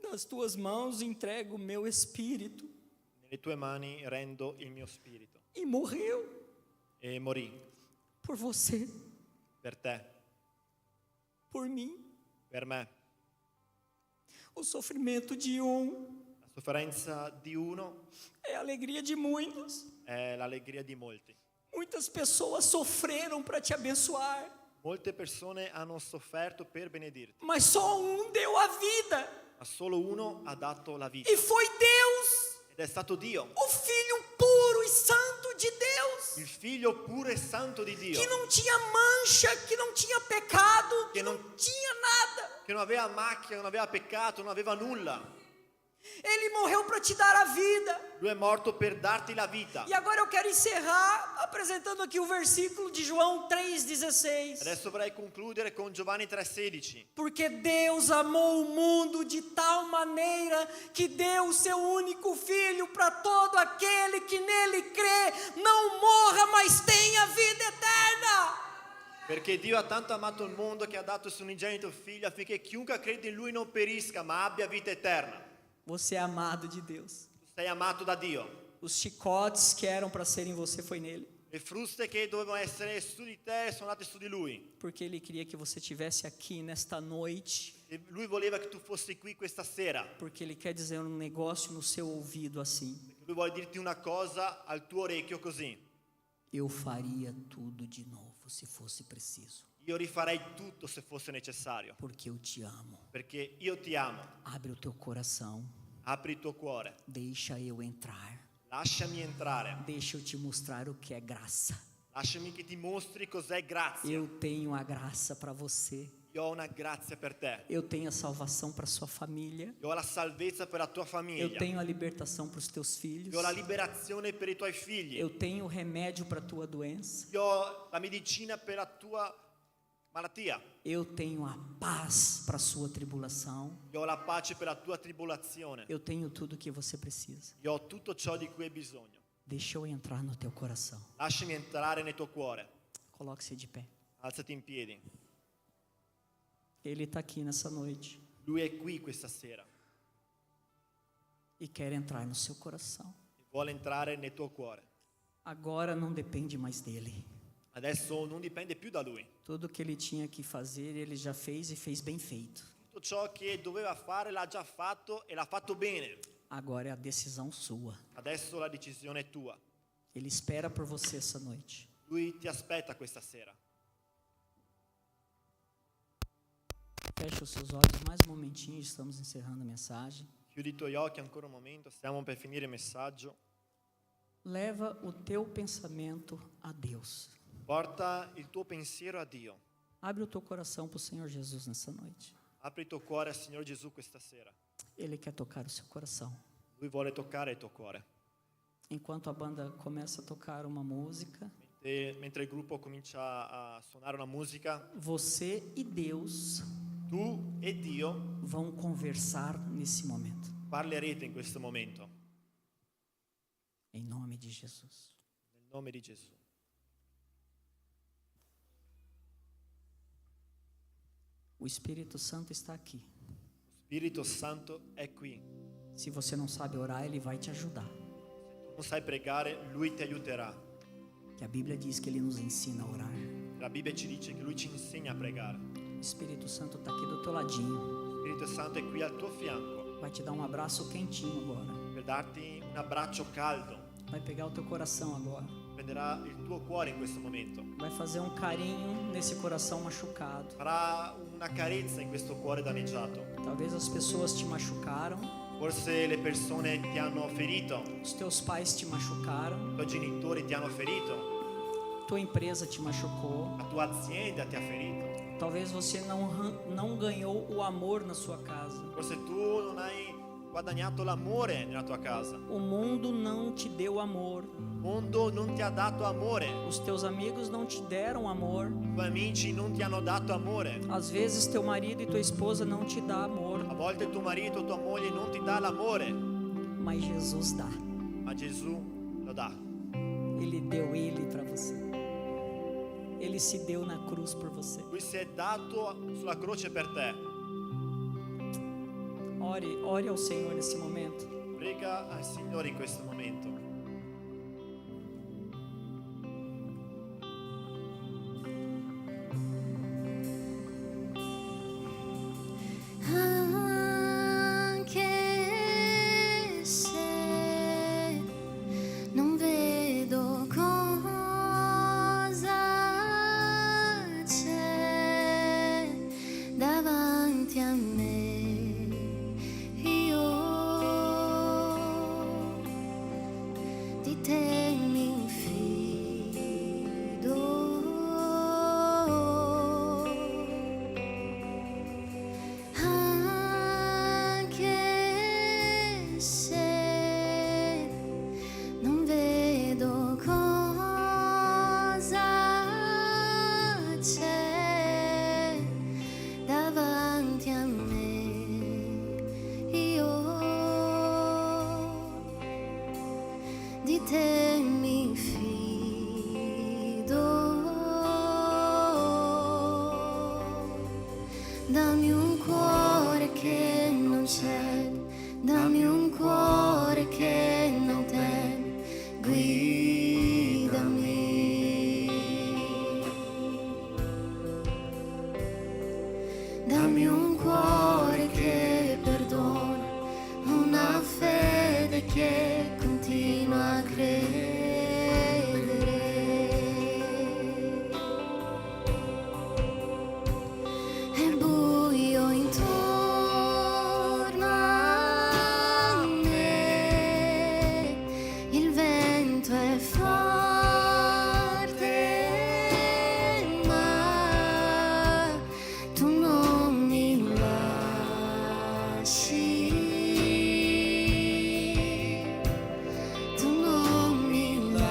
nas tuas mãos entrego o meu espírito. nelle tue mani rendo il mio spirito. E morreu E morì por você, per te, por mim. per me. O sofrimento de La sofferenza di uno é a alegria de muitos. è l'allegria di molti. Muitas pessoas sofreram para te abençoar, Molte persone hanno sofferto per benedirti, mas só deu a vida. ma solo uno ha dato la vita. E foi Deus, Ed è stato Dio, o Filho puro e santo de Deus, il figlio puro e santo di Dio, que não tinha mancha, que não tinha pecado, Que que não- não tinha nada. che non aveva macchia, non aveva peccato, non aveva nulla. Ele morreu para te dar a vida. Lui è morto per darti la vita. E agora eu quero encerrar apresentando aqui o versículo de João 3,16. Adesso vorrei concludere con Giovanni 3,16. Porque Deus amou o mundo de tal maneira que deu o seu único filho para todo aquele que nele crê, não morra, mas tenha vida eterna. Perché Dio ha tanto amato il mondo che ha dato il suo unigenito figlio affinché chiunque crede in lui non perisca ma abbia vita eterna. Você é amado de Deus. Tu sei amato da Dio. Os chicotes que eram para serem você foi nele. Le fruste che dovevano essere su di te sono andate su di lui. Porque ele queria que você estivesse aqui nesta noite. E lui voleva che tu fossi qui questa sera. Porque ele quer dizer um negócio no seu ouvido assim. Perché lui vuole dirti una cosa al tuo orecchio così. Eu faria tudo de novo se fosse preciso. Io rifarei tutto se fosse necessario. Porque eu te amo. Perché io ti amo. Abre o teu coração. Apri il tuo cuore. Deixa eu entrar. Lasciami entrare. Deixa eu te mostrar o que é graça. Lasciami che ti mostri cos'è grazia. Eu tenho a graça para você. Io ho una grazia per te. Eu tenho a salvação para sua família. Io ho la salvezza per la tua famiglia. Eu tenho a libertação para os teus filhos. Io ho la liberazione per i tuoi figli. Eu tenho o remédio para a tua doença. Io ho la medicina per la tua malattia. Eu tenho a paz para a sua tribulação. Io ho la pace per la tua tribolazione. Eu tenho tudo o que você precisa. Io ho tutto ciò di cui hai bisogno. Deixa eu entrar no teu coração. Lasciami entrare nel tuo cuore. Coloque-se de pé. Alzati in piedi. Ele está aqui nessa noite Lui è qui questa sera e quer entrar no seu coração. e vuole entrare nel tuo cuore. Agora não depende mais dele. Adesso non dipende più da lui. Tudo que ele tinha que fazer, ele já fez e fez bem feito. Tutto ciò che doveva fare l'ha già fatto e l'ha fatto bene. Agora é a decisão sua. Adesso la decisione è tua. Ele espera por você essa noite. Lui ti aspetta questa sera. Feche os seus olhos mais um momentinho, estamos encerrando a mensagem. Chiudi i tuoi occhi ancora un momento, stiamo per finire il messaggio. Leva o teu pensamento a Deus. Porta il tuo pensiero a Dio. Abre o teu coração para o Senhor Jesus nessa noite. Apri il tuo cuore al Signore Gesù questa sera. Ele quer tocar o seu coração. Lui vuole toccare il tuo cuore. Enquanto a banda começa a tocar uma música, Mentre il gruppo comincia a suonare una musica, você e Deus tu e Dio vão conversar nesse momento. parlerete in questo momento. Em nome de Jesus. Nel nome di Gesù. O Espírito Santo está aqui. Lo Spirito Santo è qui. Se você não sabe orar, ele vai te ajudar. Se tu non sai pregare, Lui ti aiuterà. Que a Bíblia diz que ele nos ensina a orar. La Bibbia ci dice che Lui ci insegna a pregare. O Espírito Santo está aqui do teu ladinho. Lo Spirito Santo è qui al tuo fianco Vai te dar um abraço quentinho agora. per darti un abbraccio caldo. Vai pegar o teu coração agora. Prenderà il tuo cuore in questo momento. Vai fazer um carinho nesse coração machucado. Farà una carezza in questo cuore danneggiato. Talvez as pessoas te machucaram. Forse le persone ti hanno ferito. Os teus pais te machucaram. I tuoi genitori ti hanno ferito. Tua empresa te machucou. La tua azienda ti ha ferito. Talvez você não ganhou o amor na sua casa. Forse tu non hai guadagnato l'amore nella tua casa. O mundo não te deu amor. Il mondo non ti ha dato amore. Os teus amigos não te deram amor. I tuoi amici non ti hanno dato amore. Às vezes teu marido e tua esposa não te dá amor. A volte tuo marito o tua moglie non ti dà l'amore. Mas Jesus dá. Ma Gesù lo dà. Ele deu ele para você. Ele se deu na cruz por você. Lui si è dato sulla croce per te. Ore ao Senhor nesse momento. Prega al Signore in questo momento. Anche se non vedo cosa c'è davanti a me, io di te mi infido. Anche se non vedo cosa c'è davanti a me, io di te mi fido. Dammi un cuore che non cede, dammi un cuore che non teme, guidami. Dammi un cuore che perdona, una fede che continua a credere. È buio intorno a me, il vento è forte, ma tu non mi lasci, tu non mi lasci.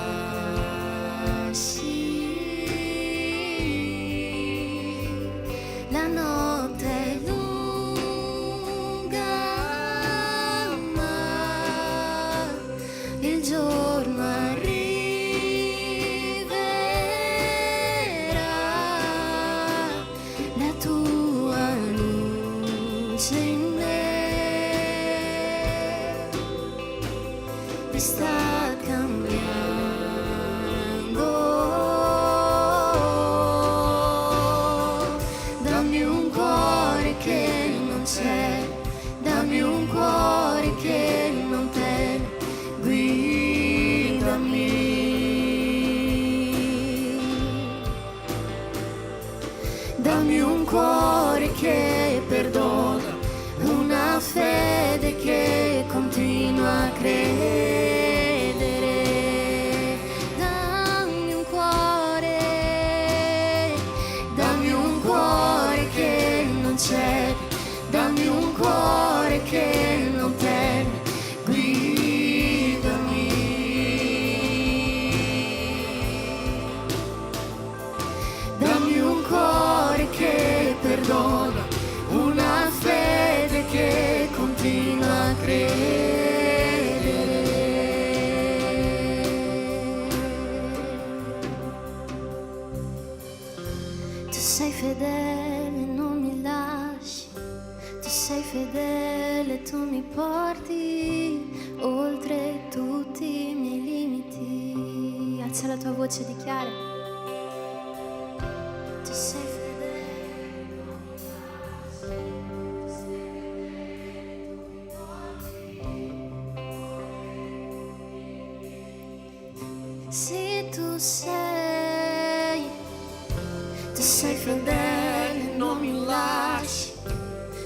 La notte è lunga, ma il giorno arriverà, la tua luce in me mi sta cambiando. non c'è, dammi un cuore che non teme, guidami. Dammi un cuore che perdona, una fede che continua a credere. Dammi un cuore che non c'è, dammi un cuore che non teme, guidami. Dammi un cuore che perdona, una fede che continua a credere. Tu sei fedele, non mi lasci, tu sei fedele, tu mi porti oltre tutti i miei limiti. Alza la tua voce e dichiara. Tu sei fedele, non mi lasci, tu sei fedele, tu mi porti. Sì, tu sei fedele, non mi lasci,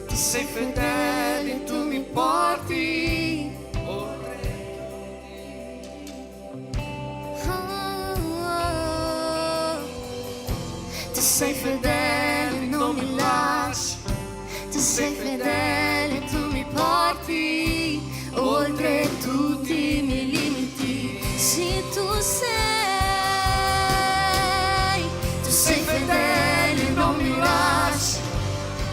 tu sei fedele, tu mi porti oltre. Tu sei fedele, non mi lasci, tu sei fedele, tu mi porti oltre tutti i miei limiti. Sì, tu sei fedele, non mi lasci,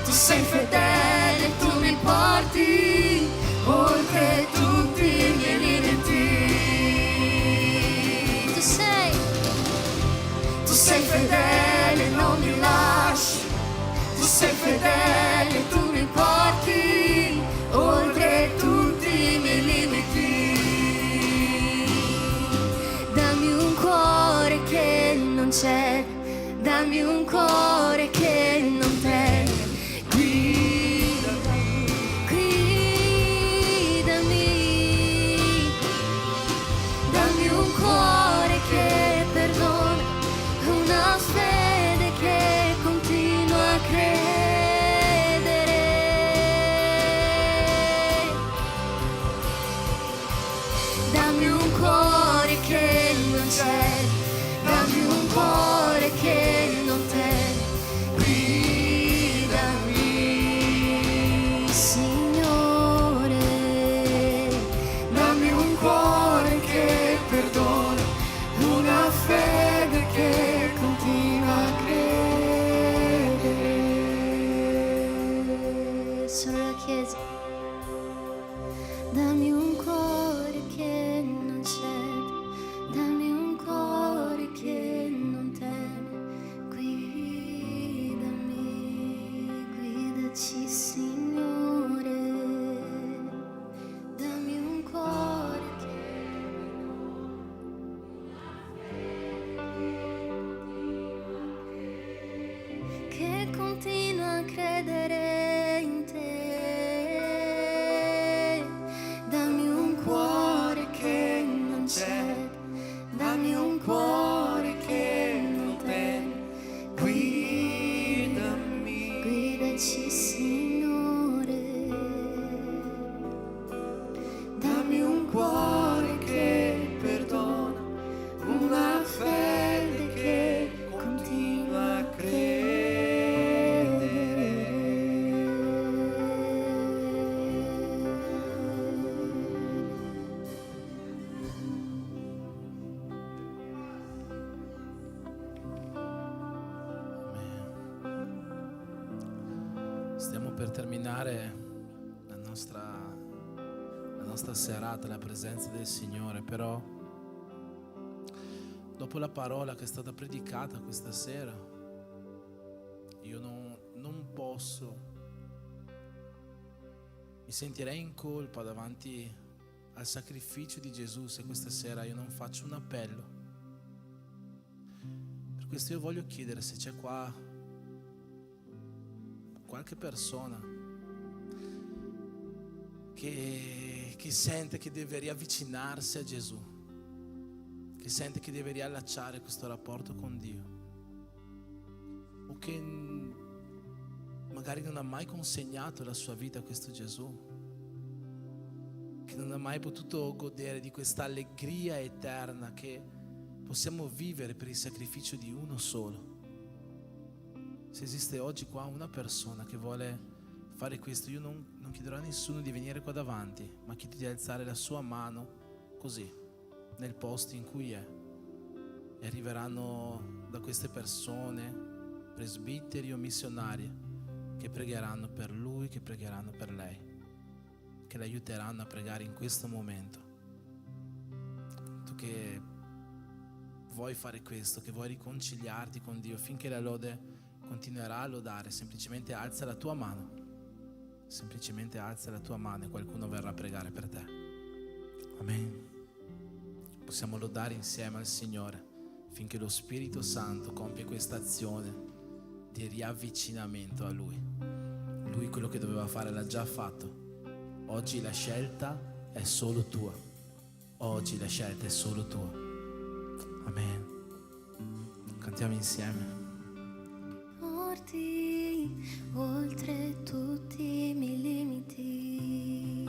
tu sei fedele, tu mi porti oltre tutti i miei limiti. Tu sei fedele, non mi lasci, tu sei fedele, tu mi porti oltre tutti i miei limiti. Dammi un cuore che non c'è, dammi un cuore che non teme, guidami, guidami. Dammi un cuore che perdona, una fede che continua a credere. Dammi un cuore che non c'è, dammi un cuore che non teme, guidami, Signore. Dammi un cuore che perdona, una fede che continua a credere. Solo la Chiesa. Dammi un cuore che non cede, dammi un cuore che non teme, guidami, guidaci Signore. Dammi un cuore che continua a credere in te. Dammi un cuore che non c'è, dammi un cuore che non teme, guidami, guidaci Signore. Dammi un cuore che perdona, una fede che continua a credere. Stiamo per terminare la nostra serata alla presenza del Signore, però dopo la parola che è stata predicata questa sera, io non posso, mi sentirei in colpa davanti al sacrificio di Gesù se questa sera io non faccio un appello. Per questo io voglio chiedere se c'è qua qualche persona che sente che deve riavvicinarsi a Gesù, che sente che deve riallacciare questo rapporto con Dio, o che magari non ha mai consegnato la sua vita a questo Gesù, che non ha mai potuto godere di questa allegria eterna che possiamo vivere per il sacrificio di uno solo. Se esiste oggi qua una persona che vuole fare questo, io non chiederò a nessuno di venire qua davanti, ma chiedo di alzare la sua mano così, nel posto in cui è, e arriveranno da queste persone, presbiteri o missionari, che pregheranno per lui, che pregheranno per lei, che le aiuteranno a pregare in questo momento. Tu che vuoi fare questo, che vuoi riconciliarti con Dio, finché la lode continuerà a lodare, semplicemente alza la tua mano. Semplicemente alza la tua mano e qualcuno verrà a pregare per te. Amen. Possiamo lodare insieme al Signore finché lo Spirito Santo compie questa azione di riavvicinamento a Lui. Lui quello che doveva fare l'ha già fatto. Oggi la scelta è solo tua. Oggi la scelta è solo tua. Amen. Cantiamo insieme. Oltre tutti i miei limiti,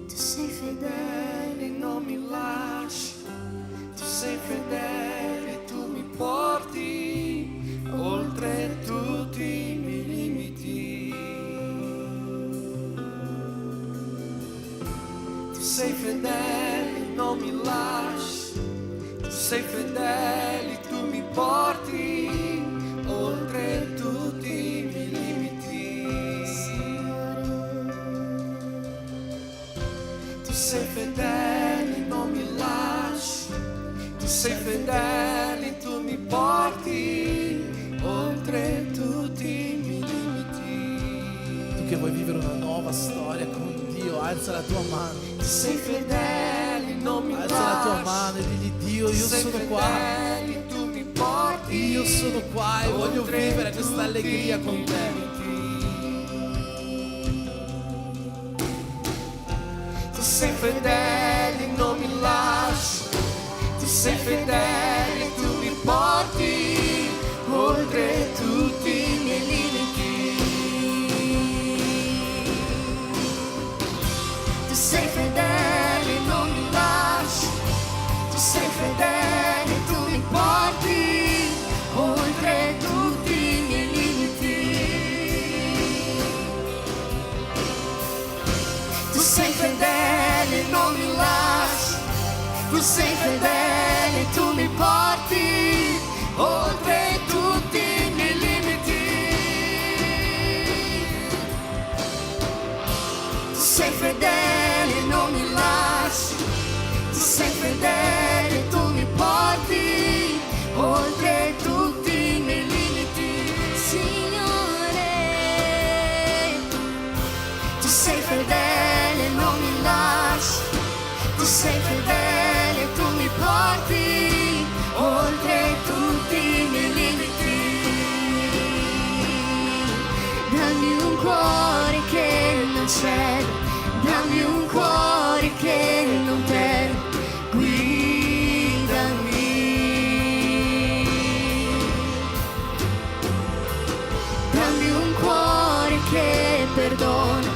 tu sei fedele, non mi lasci, tu sei fedele, tu mi porti oltre tutti i miei limiti, tu sei fedele, non mi lasci, tu sei fedele, tu mi porti oltre tutti i miei limiti. Tu sei fedele, non mi lasci, tu sei fedele, tu mi porti oltre tutti i miei limiti. Tu che vuoi vivere una nuova storia con Dio, alza la tua mano. Tu sei fedele, non mi lasci, alza la tua mano e digli: Dio, io sono qua. Io sono qua e voglio vivere questa allegria con te. Tu sei fedele, non mi lasci, tu sei fedele, tu mi porti oltre tutti i miei limiti. Tu sei fedele, non mi lasci, tu sei fedele, tu mi porti oltre tutti i miei limiti. Tu sei fedele, non mi lasci, tu sei fedele, tu mi porti oltre tutti i miei limiti. Tu sei fedele, non mi lasci, tu sei fedele, tu mi porti oltre tutti i miei limiti. Signore, tu sei fedele, non mi lasci, tu sei fedele, tu mi porti oltre tutti i miei limiti. Dammi un cuore che non cede, dammi un cuore che non teme, guidami. Dammi un cuore che perdona,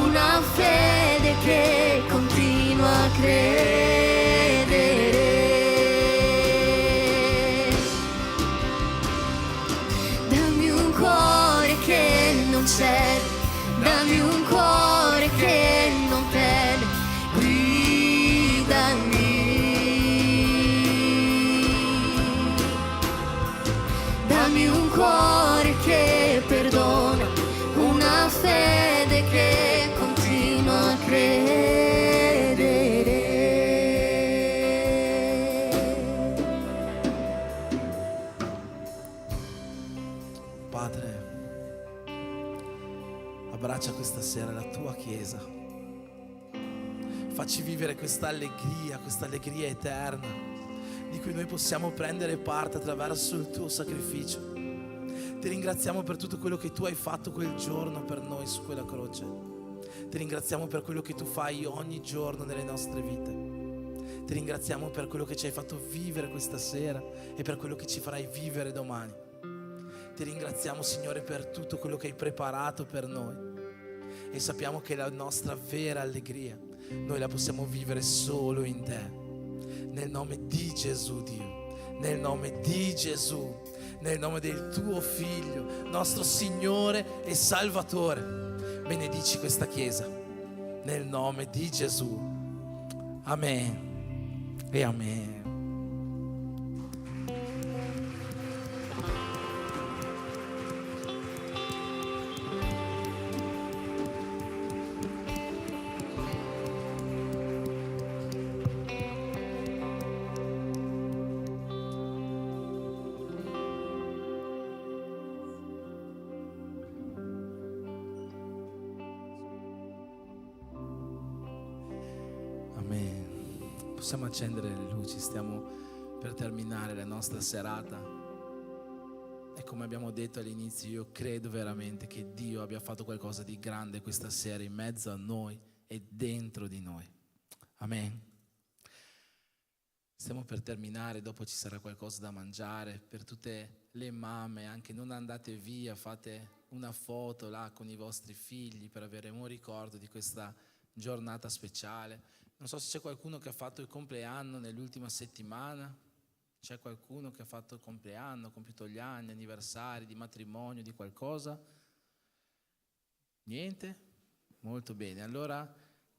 una fede che continua a credere. Dammi un cuore che non cede, dammi un cuore che non teme, guidami. Dammi un cuore che perdona, una fede che continua a credere. Padre, abbraccia questa sera la tua Chiesa. Facci vivere questa allegria eterna di cui noi possiamo prendere parte attraverso il tuo sacrificio. Ti Ti ringraziamo per tutto quello che tu hai fatto quel giorno per noi su quella croce. Ti ringraziamo per quello che tu fai ogni giorno nelle nostre vite. Ti ringraziamo per quello che ci hai fatto vivere questa sera e per quello che ci farai vivere domani. Ti ringraziamo, Signore, per tutto quello che hai preparato per noi. E sappiamo che la nostra vera allegria noi la possiamo vivere solo in te. Nel nome di Gesù, Dio. Nel nome di Gesù. Nel nome del tuo Figlio, nostro Signore e Salvatore. Benedici questa Chiesa. Nel nome di Gesù. Amen. E amen. Possiamo accendere le luci, stiamo per terminare la nostra serata e come abbiamo detto all'inizio, io credo veramente che Dio abbia fatto qualcosa di grande questa sera in mezzo a noi e dentro di noi. Amen. Stiamo per terminare, dopo ci sarà qualcosa da mangiare. Per tutte le mamme, anche non andate via, fate una foto là con i vostri figli per avere un ricordo di questa giornata speciale. Non so se c'è qualcuno che ha fatto il compleanno nell'ultima settimana. C'è qualcuno che ha fatto il compleanno, compiuto gli anni, anniversari, di matrimonio, di qualcosa? Niente? Molto bene. Allora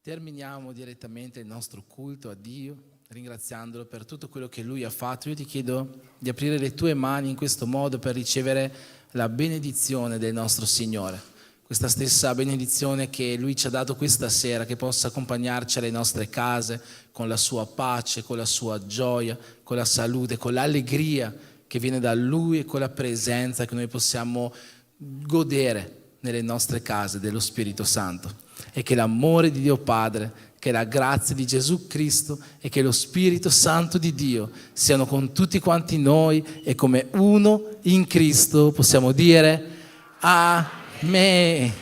terminiamo direttamente il nostro culto a Dio, ringraziandolo per tutto quello che Lui ha fatto. Io ti chiedo di aprire le tue mani in questo modo per ricevere la benedizione del nostro Signore. Questa stessa benedizione che Lui ci ha dato questa sera, che possa accompagnarci alle nostre case con la sua pace, con la sua gioia, con la salute, con l'allegria che viene da Lui e con la presenza che noi possiamo godere nelle nostre case dello Spirito Santo. E che l'amore di Dio Padre, che la grazia di Gesù Cristo e che lo Spirito Santo di Dio siano con tutti quanti noi e come uno in Cristo possiamo dire Amen.